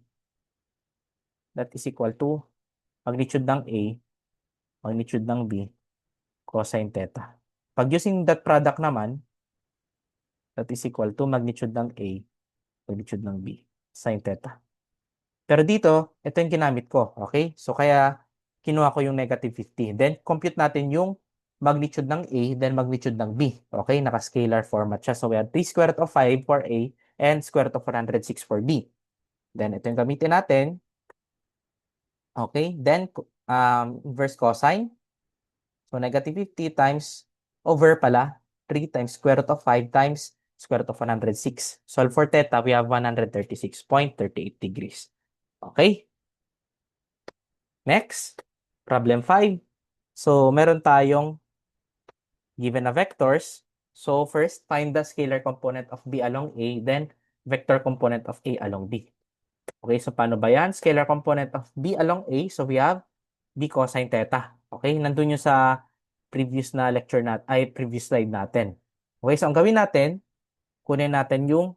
that is equal to magnitude ng A, magnitude ng B, cosine theta. Pag using dot product naman, that is equal to magnitude ng A, magnitude ng B, sine theta. Pero dito, ito yung ginamit ko. Okay? So, kaya kinuha ko yung -50. Then, compute natin yung magnitude ng A, then magnitude ng B. Okay? Naka-scalar format siya. So, we have 3 square root of 5 for A and square root of 106 for B. Then, ito yung gamitin natin. Okay? Then, inverse cosine. So, -50 times over pala. 3 times square root of 5 times square root of 106. Solve for theta, we have 136.38 degrees. Okay? Next, problem 5. So, meron tayong given na vectors. So, first, find the scalar component of B along A, then vector component of A along B. Okay, so paano ba yan? Scalar component of B along A, so we have B cosine theta. Okay, nandun yung sa previous na lecture previous slide natin. Okay, so ang gawin natin, kunin natin yung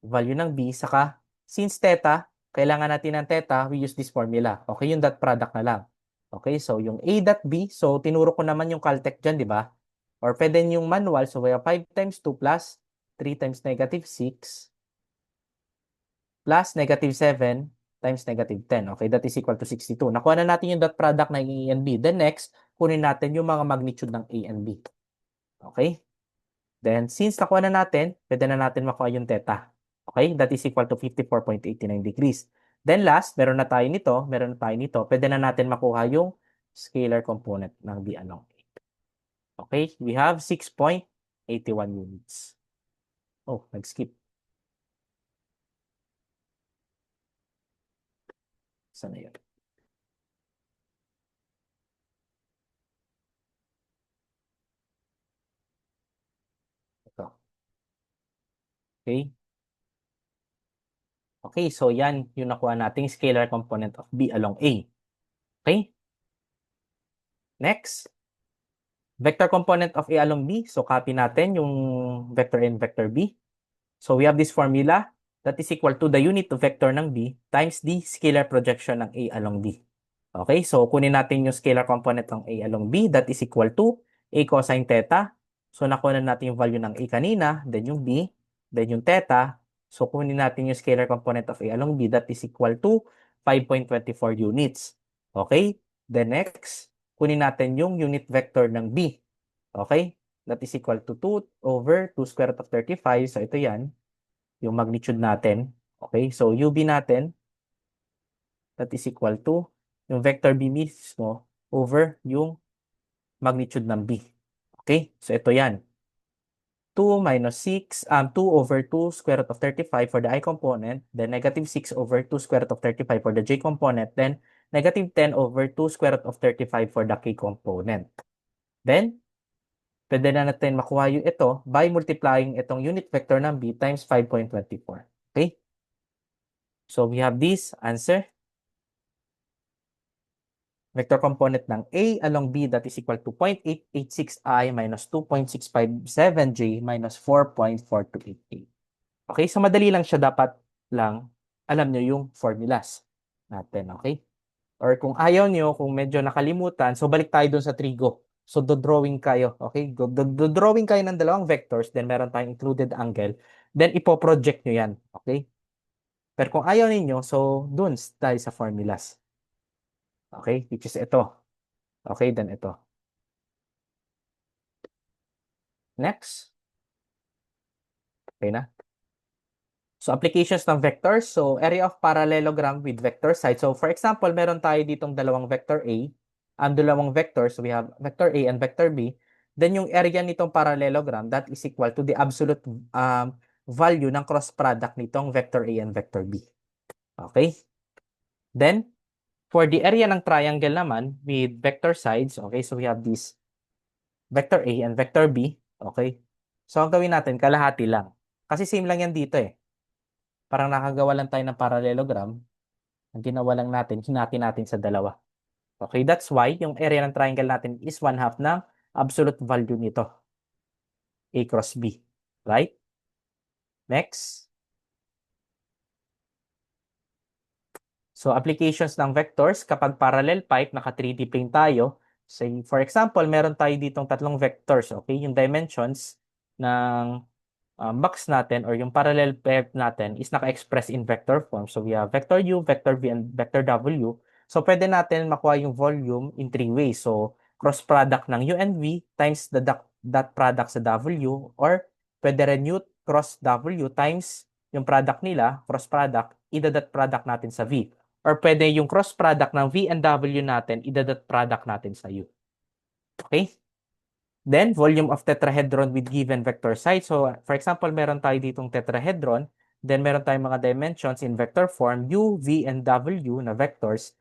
value ng B, saka since theta, kailangan natin ng theta, we use this formula. Okay, yung dot product na lang. Okay, so yung A dot B, so tinuro ko naman yung Caltech dyan, di ba? Or pwede yung manual, so we have 5 times 2 plus 3 times -6 plus -7 times -10. Okay, that is equal to 62. Nakuha na natin yung dot product ng A and B. Then next, kunin natin yung mga magnitude ng A and B. Okay? Then, since nakuha na natin, pwede na natin makuha yung theta. Okay? That is equal to 54.89 degrees. Then last, meron na tayo nito, meron na tayo nito. Pwede na natin makuha yung scalar component ng B along A. Okay? We have 6.81 units. Oh, nag-skip. Saan na yun? Ito. Okay? Okay, so yan yung nakuha nating scalar component of B along A. Okay? Next, vector component of A along B. So, copy natin yung vector A and vector B. So, we have this formula that is equal to the unit vector ng B times the scalar projection ng A along B. Okay, so kunin natin yung scalar component ng A along B that is equal to A cosine theta. So, nakuha na natin yung value ng A kanina, then yung B, then yung theta. So, kunin natin yung scalar component of A along B that is equal to 5.24 units. Okay, then next, kunin natin yung unit vector ng B. Okay, that is equal to 2 over 2 square root of 35. So, ito yan, yung magnitude natin. Okay, so UB natin, that is equal to yung vector B mismo over yung magnitude ng B. Okay? So, ito yan. 2 minus 6, 2 over 2 square root of 35 for the I component, then -6 over 2 square root of 35 for the J component, then -10 over 2 square root of 35 for the K component. Then, pwede na natin makuha yung ito by multiplying itong unit vector ng B times 5.24. Okay? So, we have this answer. Vector component ng A along B that is equal to 0.886I minus 2.657J minus 4.4288. Okay, so madali lang siya, dapat lang alam nyo yung formulas natin, okay? Or kung ayaw nyo, kung medyo nakalimutan, so balik tayo dun sa trigo. So do-drawing kayo, okay? Do-drawing kayo ng dalawang vectors, then meron tayong included angle, then ipo-project nyo yan, okay? Pero kung ayaw ninyo, so dun tayo sa formulas. Okay, which is ito. Okay, then ito. Next. Okay na. So, applications ng vectors. So, area of parallelogram with vector side. So, for example, meron tayo ditong dalawang vector A. Dalawang vectors. So, we have vector A and vector B. Then, yung area nitong parallelogram, that is equal to the absolute value ng cross product nitong vector A and vector B. Okay? Then, for the area ng triangle naman with vector sides, okay, so we have this vector A and vector B. Okay? So, ang gawin natin, kalahati lang. Kasi same lang yan dito eh. Parang nakagawa lang tayo ng parallelogram. Ang ginawa lang natin, hinati natin sa dalawa. Okay, that's why yung area ng triangle natin is 1/2 ng absolute value nito, A cross B. Right? Next. So, applications ng vectors kapag parallel pipe, naka 3D plane tayo. Say, for example, meron tayo ditong tatlong vectors. Okay, yung dimensions ng box natin or yung parallel pair natin is naka-express in vector form. So, we have vector U, vector V, and vector W. So, pwede natin makuha yung volume in three ways. So, cross product ng U and V times the dot product sa W, or pwede rin U cross W times yung product nila, cross product, idadot product natin sa V. Or pwede yung cross product ng V and W natin, idadot product natin sa U. Okay? Then, volume of tetrahedron with given vector size. So, for example, meron tayo ditong tetrahedron. Then, meron tayong mga dimensions in vector form, U, V, and W na vectors.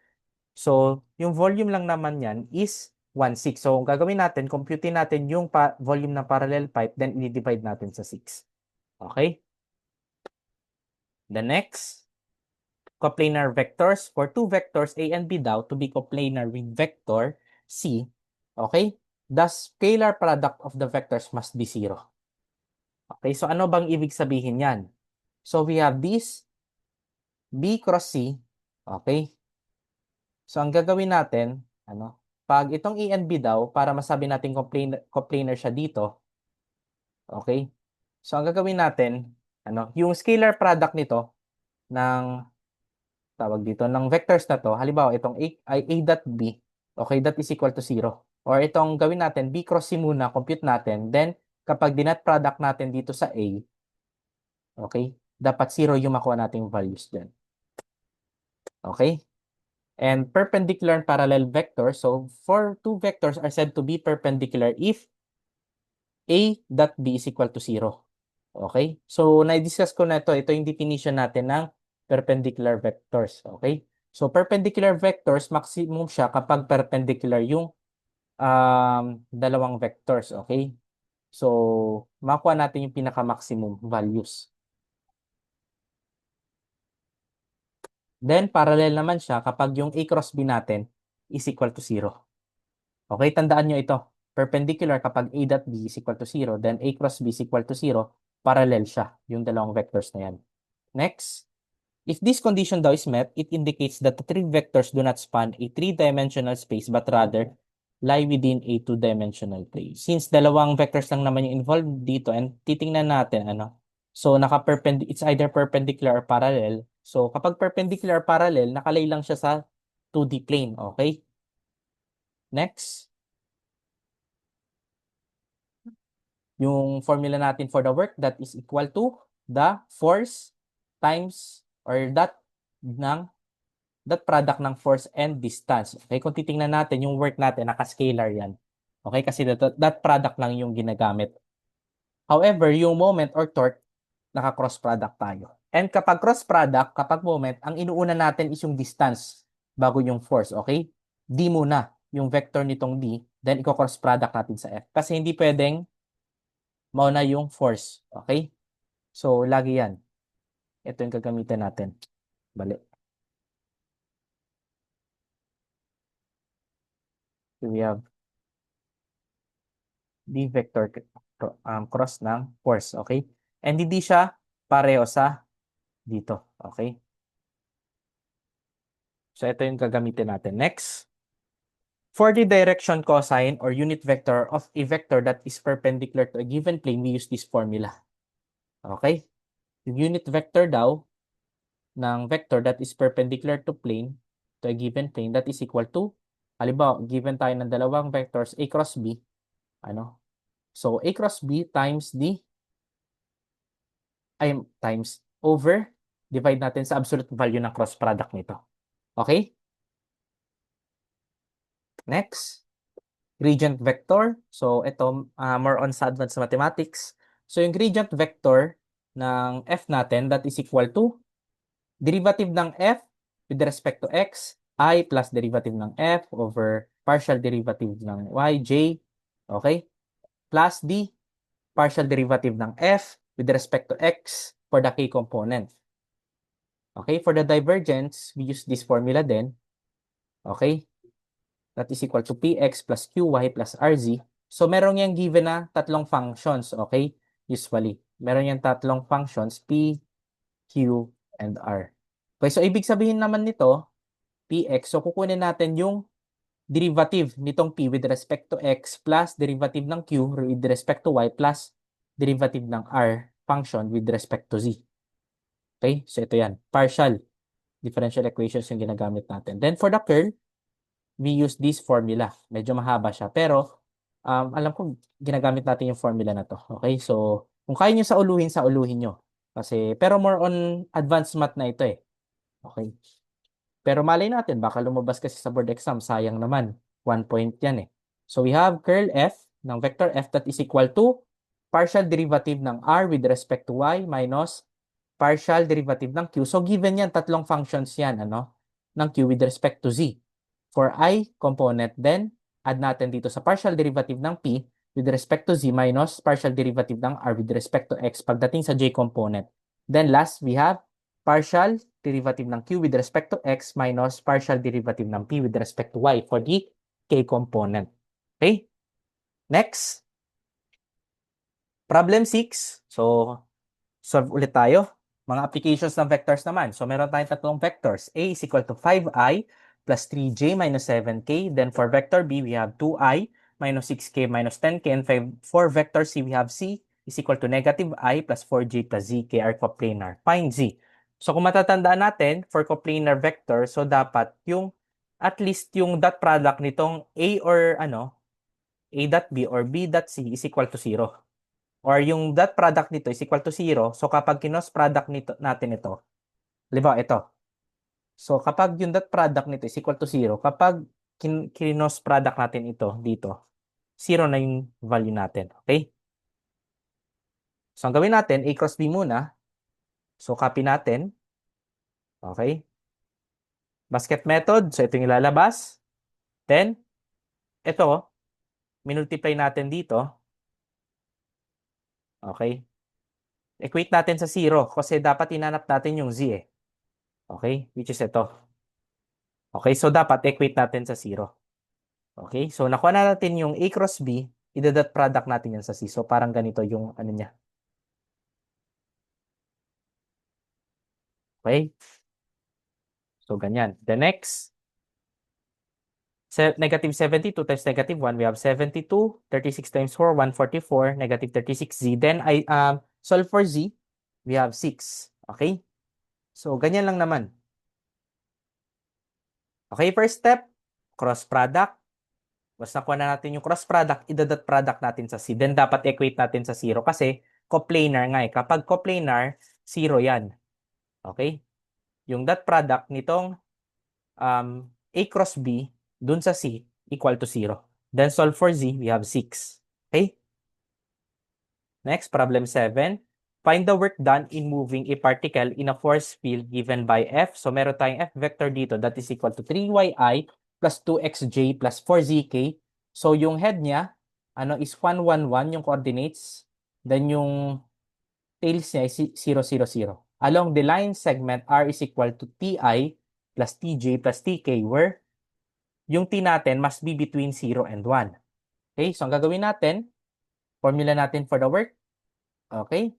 So, yung volume lang naman yan is 1/6. So, ang gagawin natin, compute natin yung volume ng parallel pipe, then i-divide natin sa 6. Okay? The next, coplanar vectors. For two vectors, A and B daw, to be coplanar with vector C, okay? The scalar product of the vectors must be 0. Okay, so ano bang ibig sabihin yan? So we have this B cross C. Okay? So ang gagawin natin, pag itong A and B daw, para masabi natin coplanar siya dito, okay? So ang gagawin natin, yung scalar product nito ng tawag dito ng vectors na to, halimbawa itong A dot B, okay, that is equal to 0. Or itong gawin natin, B cross C muna, compute natin, then kapag dinat product natin dito sa A, okay, dapat 0 yung makuha nating values dyan. Okay? And perpendicular and parallel vectors, so for two vectors are said to be perpendicular if A dot B is equal to 0. Okay? So, na-discuss ko na ito yung definition natin ng perpendicular vectors. Okay? So, perpendicular vectors, maximum siya kapag perpendicular yung dalawang vectors. Okay? So, makuha natin yung pinaka-maximum values. Then, parallel naman siya kapag yung A cross B natin is equal to 0. Okay, tandaan nyo ito. Perpendicular kapag A dot B is equal to 0, then A cross B is equal to 0, parallel siya, yung dalawang vectors na yan. Next, if this condition daw is met, it indicates that the three vectors do not span a three-dimensional space but rather lie within a two-dimensional plane. Since dalawang vectors lang naman yung involved dito, and titingnan natin, so it's either perpendicular or parallel. So kapag perpendicular or parallel, nakalay lang siya sa 2D plane, okay? Next, yung formula natin for the work, that is equal to the force times or that product ng force and distance. Okay, kung titingnan natin yung work natin, naka-scalar yan. Okay, kasi that product lang yung ginagamit. However, yung moment or torque, naka-cross product tayo. And kapag cross product, kapag moment, ang inuuna natin is yung distance bago yung force. Okay? D muna, yung vector nitong D, then i-cross product natin sa F. Kasi hindi pwedeng mauna yung force. Okay? So, lagi yan. Ito yung gagamitin natin. Bali. So, we have D vector cross ng force. Okay? And hindi siya pareho sa dito. Okay? So, ito yung gagamitin natin. Next. For the direction cosine or unit vector of a vector that is perpendicular to a given plane, we use this formula. Okay? Yung unit vector daw ng vector that is perpendicular to a given plane, that is equal to, halimbawa, given tayo ng dalawang vectors, A cross B, So, A cross B times times over, divide natin sa absolute value ng cross product nito. Okay? Next. Gradient vector. So, ito, more on sa advanced mathematics. So, yung gradient vector ng f natin, that is equal to derivative ng f with respect to x, I plus derivative ng f over partial derivative ng y, j. Okay? plus the partial derivative ng f with respect to x for the k component. Okay, for the divergence, we use this formula then. Okay, that is equal to px plus qy plus rz. So, meron yang given na tatlong functions, okay? Usually, meron yang tatlong functions, p, q, and r. Okay, so ibig sabihin naman nito, px, so kukunin natin yung derivative nitong p with respect to x plus derivative ng q with respect to y plus derivative ng r function with respect to z. Okay, so ito yan, partial differential equations yung ginagamit natin. Then for the curl, we use this formula. Medyo mahaba siya. Pero, alam ko, ginagamit natin yung formula na to. Okay? So, kung kaya nyo sa uluhin nyo. Kasi, pero more on advanced math na ito eh. Okay? Pero malay natin, baka lumabas kasi sa board exam, sayang naman. 1 point yan eh. So, we have curl f ng vector f that is equal to partial derivative ng r with respect to y minus partial derivative ng q. So, given yan, tatlong functions yan, ano? Ng q with respect to z. For I component, then add natin dito sa partial derivative ng P with respect to Z minus partial derivative ng R with respect to X pagdating sa J component. Then last, we have partial derivative ng Q with respect to X minus partial derivative ng P with respect to Y for the K component. Okay? Next. Problem 6. So, solve ulit tayo. Mga applications ng vectors naman. So, meron tayong tatlong vectors. A is equal to 5i plus 3j minus 7k. Then for vector B, we have 2i minus 6k minus 10k. And for vector C, we have C is equal to negative I plus 4j plus zk are coplanar. Find Z. So, kung matatandaan natin, for coplanar vector, so dapat yung at least yung dot product nitong A or A dot B or B dot C is equal to 0. Or yung dot product nito is equal to 0. So, kapag kinos product nito, natin ito, halimbawa ito. So, kapag yung dot product nito is equal to 0, kapag kinos product natin ito dito, 0 na yung value natin. Okay? So, ang gawin natin, A cross B muna. So, copy natin. Okay? Basket method. So, ito yung ilalabas. Then, ito, minultiply natin dito. Okay? Equate natin sa 0 kasi dapat inanap natin yung Z eh. Okay? Which is ito. Okay, so dapat equate natin sa 0. Okay, so nakuha na natin yung A cross B, idadot product natin yan sa C. So parang ganito yung ano niya. Okay? So ganyan. The next, negative 72 times negative 1, we have 72, 36 times 4, 144, negative 36Z. Then I solve for Z, we have 6. Okay? So ganyan lang naman. Okay, first step, cross product. Basta nakuha na natin yung cross product, idadot product natin sa C. Then dapat equate natin sa 0 kasi coplanar nga eh. Kapag coplanar, 0 yan. Okay? Yung dot product nitong A cross B dun sa C equal to 0. Then solve for Z, we have 6. Okay? Next, problem 7. Find the work done in moving a particle in a force field given by F. So meron tayong F vector dito that is equal to 3yi plus 2xj plus 4zk. So yung head niya is 1, 1, 1 yung coordinates. Then yung tails niya is 0, 0, 0. Along the line segment, R is equal to Ti plus Tj plus Tk where yung T natin must be between 0 and 1. Okay, so ang gagawin natin, formula natin for the work. Okay,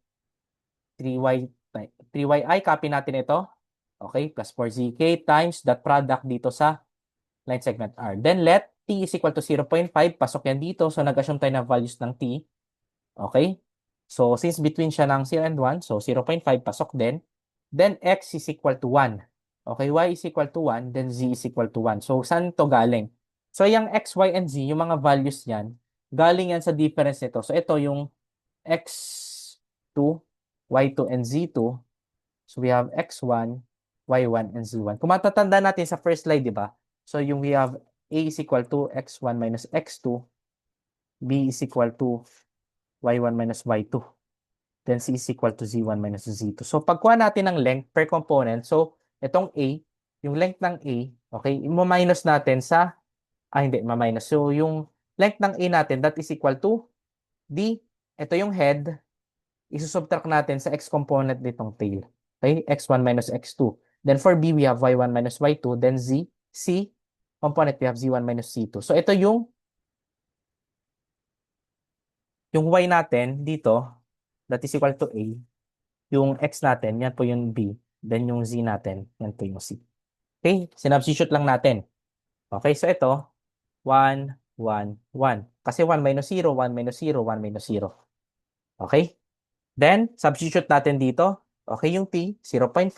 3yi, copy natin ito. Okay, plus 4zk times that product dito sa line segment R. Then let T is equal to 0.5, pasok yan dito. So nag-assume tayo ng values ng T. Okay, so since between siya ng 0 and 1, so 0.5 pasok din. Then x is equal to 1. Okay, y is equal to 1, then z is equal to 1. So saan to galing? So yung x, y, and z, yung mga values yan, galing yan sa difference nito. So ito yung x2, y2, and z2. So we have x1, y1, and z1. Kung matatanda natin sa first slide, di ba? So yung we have a is equal to x1 minus x2, b is equal to y1 minus y2. Then c is equal to z1 minus z2. So pagkuha natin ng length per component, so itong a, yung length ng a, okay, i-minus natin sa, hindi, ma-minus. So yung length ng a natin, that is equal to D, ito yung head, isusubtract natin sa x component nitong tail. Okay? X1 minus x2. Then for B, we have y1 minus y2. Then Z, C component, we have z1 minus c2. So ito yung y natin dito, that is equal to A. Yung x natin, yan po yung B. Then yung z natin, yan po yung C. Okay? Sinubstitute lang natin. Okay, so ito, 1, 1, 1. Kasi 1 minus 0, 1 minus 0, 1 minus 0. Okay? Then, substitute natin dito. Okay, yung t, 0.5.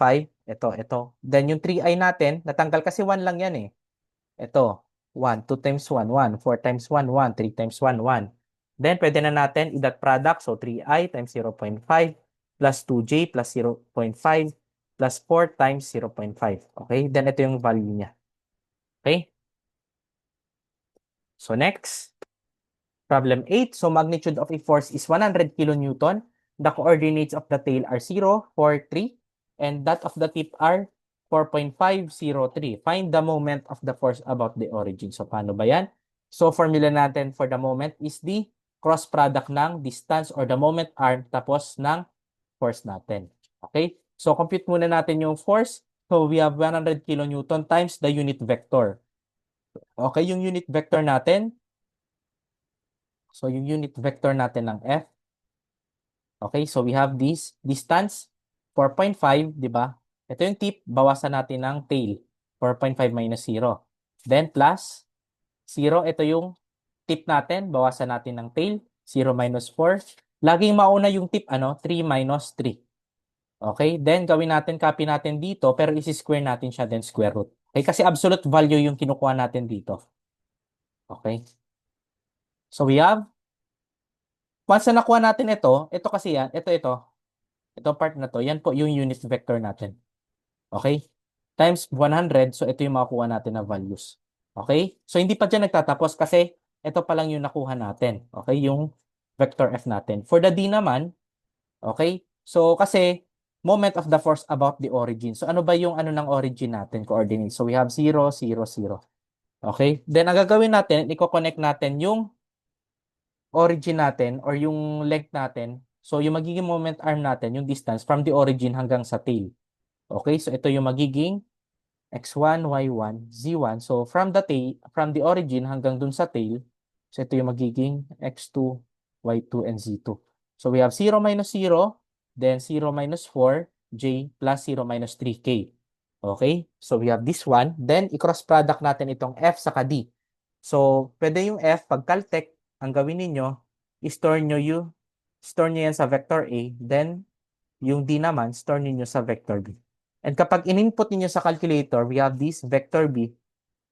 Ito. Then, yung 3i natin, natanggal kasi 1 lang yan eh. Ito, 1, 2 times 1, 1, 4 times 1, 1, 3 times 1, 1. Then, pwede na natin i-dot product. So, 3i times 0.5 plus 2j plus 0.5 plus 4 times 0.5. Okay? Then, ito yung value niya. Okay? So, next. Problem 8. So, magnitude of a force is 100 kilonewton. The coordinates of the tail are 0, 4, 3. And that of the tip are 4.503. Find the moment of the force about the origin. So, paano ba yan? So, formula natin for the moment is the cross product ng distance or the moment arm tapos ng force natin. Okay? So, compute muna natin yung force. So, we have 100 kilonewton times the unit vector. Okay, yung unit vector natin. So, yung unit vector natin ng F. Okay, so we have this distance, 4.5, di ba? Ito yung tip, bawasan natin ng tail, 4.5 minus 0. Then plus 0, ito yung tip natin, bawasan natin ng tail, 0 minus 4. Laging mauna yung tip, 3 minus 3. Okay, then gawin natin, copy natin dito, pero isi-square natin siya, then square root. Okay, kasi absolute value yung kinukuha natin dito. Okay, so we have, once na nakuha natin ito kasi yan, ito part na to, yan po yung unit vector natin. Okay? Times 100, so ito yung makukuha natin na values. Okay? So hindi pa dyan nagtatapos kasi ito pa lang yung nakuha natin. Okay? Yung vector F natin. For the D naman, okay? So kasi moment of the force about the origin. So ano ba yung ng origin natin, coordinate? So we have 0, 0, 0. Okay? Then ang gagawin natin, i-connect natin yung origin natin or yung length natin. So yung magiging moment arm natin, yung distance from the origin hanggang sa tail. Okay? So ito yung magiging x1, y1, z1. So from the origin hanggang dun sa tail, so ito yung magiging x2, y2, and z2. So we have 0 minus 0, then 0 minus 4, j plus 0 minus 3k. Okay? So we have this one. Then i-cross product natin itong f sa d. So pwede yung f, pag caltech, ang gawin ninyo, store nyo yan sa vector A, then yung D naman, store niyo sa vector B. And kapag in-input niyo sa calculator, we have this vector B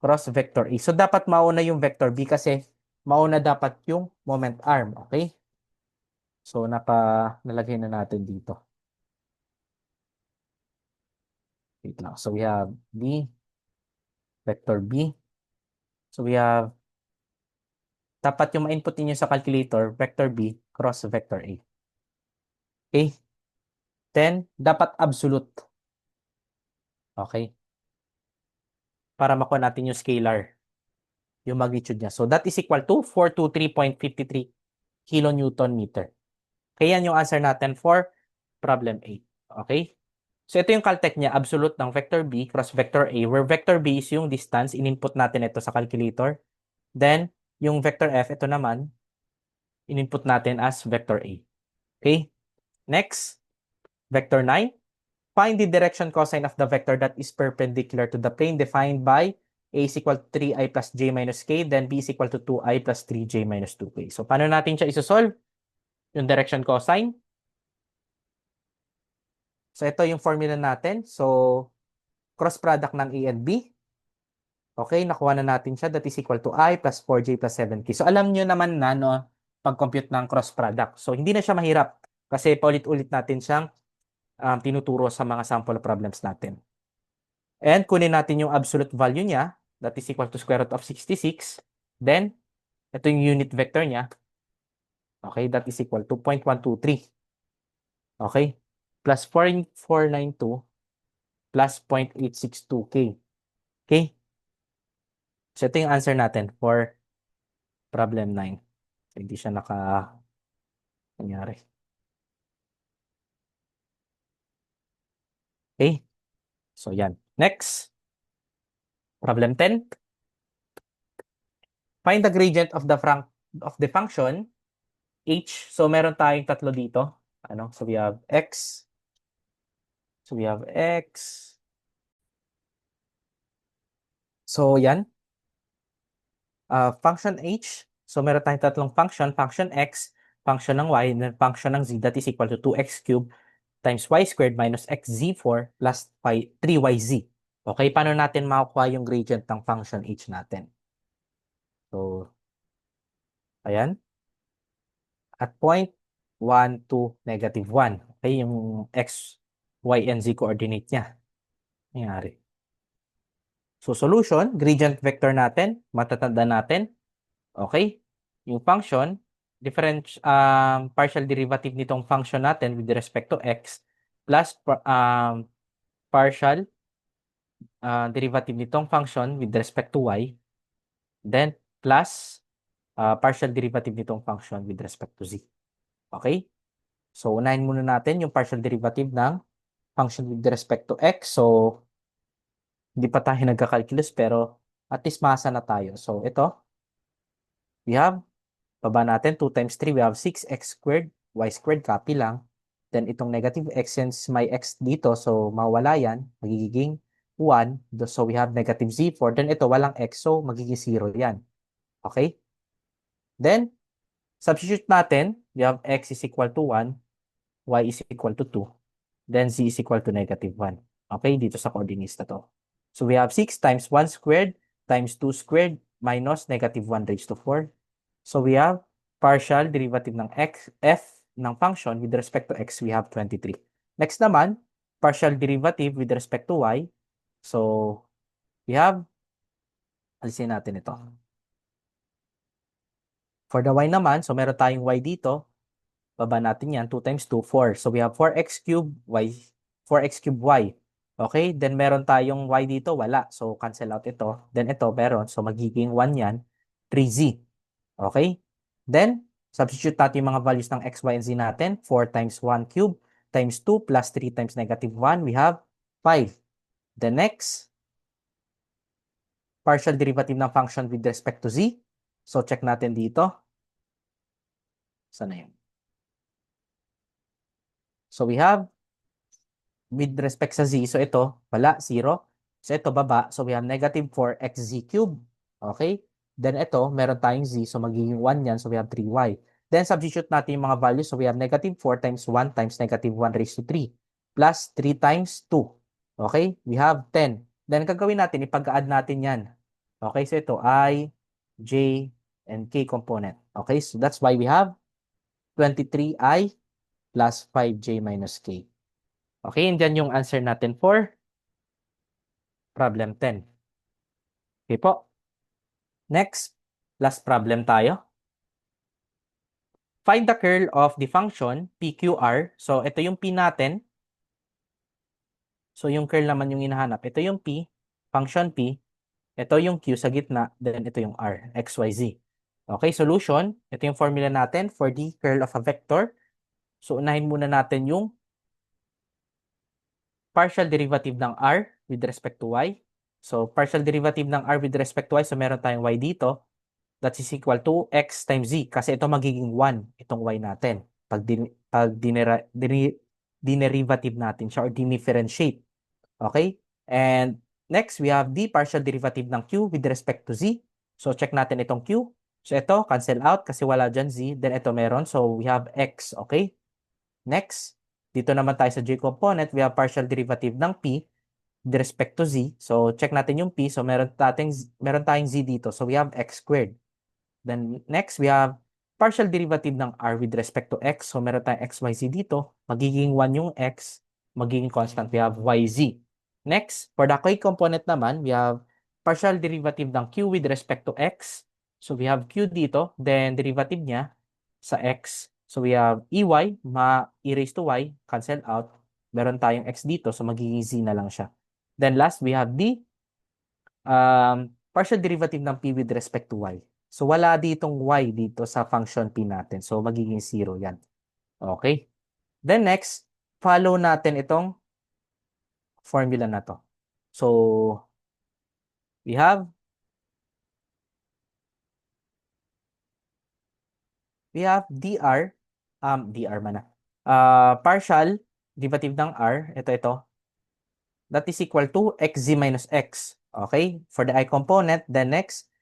cross vector A. So, dapat mauna yung vector B kasi mauna dapat yung moment arm. Okay? So, nalagay na natin dito. Wait lang. So, we have B, vector B. So, we have, dapat yung ma-input niyo sa calculator, vector B cross vector A. Okay? Then, dapat absolute. Okay? Para makuha natin yung scalar. Yung magnitude niya. So, that is equal to 423.53 kilonewton meter. Kaya yan yung answer natin for problem 8. Okay? So, ito yung caltech niya, absolute ng vector B cross vector A, where vector B is yung distance, in-input natin ito sa calculator. Then, yung vector F, ito naman, in-input natin as vector A. Okay? Next, vector 9. Find the direction cosine of the vector that is perpendicular to the plane defined by A is equal to 3i plus j minus k, then B is equal to 2i plus 3j minus 2k. So, paano natin siya isosolve? Yung direction cosine. So, ito yung formula natin. So, cross product ng A and B. Okay, nakuha na natin siya. That is equal to I plus 4j plus 7k. So, alam nyo naman na, no, pag-compute ng cross product. So, hindi na siya mahirap kasi paulit-ulit natin siyang tinuturo sa mga sample problems natin. And kunin natin yung absolute value niya. That is equal to square root of 66. Then, ito yung unit vector niya. Okay, that is equal to 0.123. Okay, plus 4.492 plus 0.862K. Okay, so ito yung answer natin for problem 9. So, hindi siya Nangyari. Okay? So, yan. Next, problem 10. Find the gradient of the function h. So, meron tayong tatlo dito. Ano? So, we have x. So, we have x. So, yan. Function h. So, meron tayong tatlong function. Function x, function ng y, and then function ng z. That is equal to 2x cubed times y squared minus xz4 plus 3yz. Okay, paano natin makukuha yung gradient ng function h natin? So, ayan. At point 1, 2, -1. Okay, yung x, y, and z coordinate niya. Nangyari. So, solution, gradient vector natin, matatanda natin. Okay, yung function, partial derivative nitong function natin with respect to x plus partial derivative nitong function with respect to y, then plus partial derivative nitong function with respect to z. Okay? So, unahin muna natin yung partial derivative ng function with respect to x. So, hindi pa tayo nagka-calculus pero at least masa na tayo. So, ito, we have, baba natin, 2 times 3, we have 6x squared, y squared, copy lang. Then, itong negative x, since may x dito, so mawala yan, magiging 1. So, we have negative z4. Then, ito, walang x, so magiging 0 yan. Okay? Then, substitute natin, we have x is equal to 1, y is equal to 2, then z is equal to -1. Okay, dito sa coordinates na to. So we have 6 times 1 squared times 2 squared minus -1 raised to 4. So we have partial derivative ng f ng function with respect to x, we have 23. Next naman, partial derivative with respect to y. So we have, alisin natin ito. For the y naman, so meron tayong y dito. Baba natin yan, 2 times 2, 4. So we have 4x cubed y, 4x cubed y. Okay, then meron tayong y dito, wala. So cancel out ito. Then ito, meron. So magiging 1 yan, 3z. Okay? Then, substitute natin yung mga values ng x, y, and z natin. 4 times 1 cubed times 2 plus 3 times -1, we have 5. The next, partial derivative ng function with respect to z. So check natin dito. Sana yun? So we have with respect sa z, so ito, wala, 0. So ito, baba. So we have -4xz cubed. Okay? Then ito, meron tayong z, so magiging 1 yan. So we have 3y. Then substitute natin yung mga values. So we have -4 times 1 times -1 raised to 3 plus 3 times 2. Okay? We have 10. Then gagawin natin, ipag-add natin yan. Okay? So ito, I, j, and k component. Okay? So that's why we have 23i plus 5j minus k. Okay, and dyan yung answer natin for problem 10. Okay po. Next, last problem tayo. Find the curl of the function PQR. So, ito yung P natin. So, yung curl naman yung hinahanap. Ito yung P, function P. Ito yung Q sa gitna. Then, ito yung R, X, Y, Z. Okay, solution. Ito yung formula natin for the curl of a vector. So, unahin muna natin yung partial derivative ng R with respect to Y. So, partial derivative ng R with respect to Y. So, meron tayong Y dito. That is equal to X times Z. Kasi ito magiging 1, itong Y natin. Pag dinerivative natin siya or dinifferentiate. Okay? And next, we have the partial derivative ng Q with respect to Z. So, check natin itong Q. So, ito, cancel out kasi wala dyan Z. Then, ito meron. So, we have X. Okay? Next, dito naman tayo sa J component, we have partial derivative ng P with respect to Z. So, check natin yung P. So, meron tayong Z dito. So, we have X squared. Then, next, we have partial derivative ng R with respect to X. So, meron tayong X, Y, Z dito. Magiging 1 yung X. Magiging constant. We have Y, Z. Next, for the K component naman, we have partial derivative ng Q with respect to X. So, we have Q dito. Then, derivative niya sa X. So, we have EY, e raised to Y, cancel out. Meron tayong X dito, so magiging Z na lang siya. Then last, we have the partial derivative ng P with respect to Y. So, wala ditong Y dito sa function P natin. So, magiging 0 yan. Okay. Then next, follow natin itong formula na to. So, we have dr, dr man na. Partial derivative ng r, ito, that is equal to xz minus x. Okay? For the I component, then next,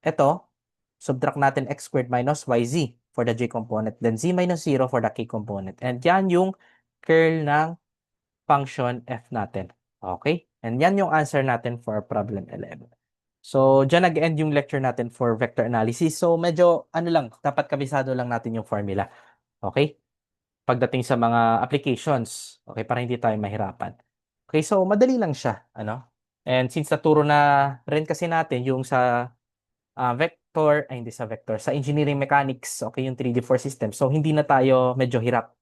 ito, subtract natin x squared minus yz for the j component, then z minus 0 for the k component. And yan yung curl ng function f natin. Okay? And yan yung answer natin for problem 11. So, dyan nag-end yung lecture natin for vector analysis. So, medyo, ano lang, dapat kabisado lang natin yung formula. Okay? Pagdating sa mga applications. Okay? Para hindi tayo mahirapan. Okay? So, madali lang siya. Ano? And since naturo na rin kasi natin yung sa vector, ay hindi sa vector, sa engineering mechanics, okay, yung 3D4 system. So, hindi na tayo medyo hirap,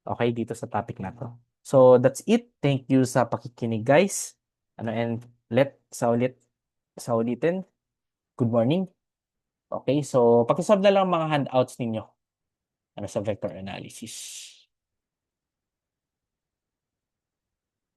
okay, dito sa topic na to. So, that's it. Thank you sa pakikinig, guys. Ano, and sa ulitin, good morning. Okay, so, pakisolve na lang mga handouts ninyo, ano, sa vector analysis.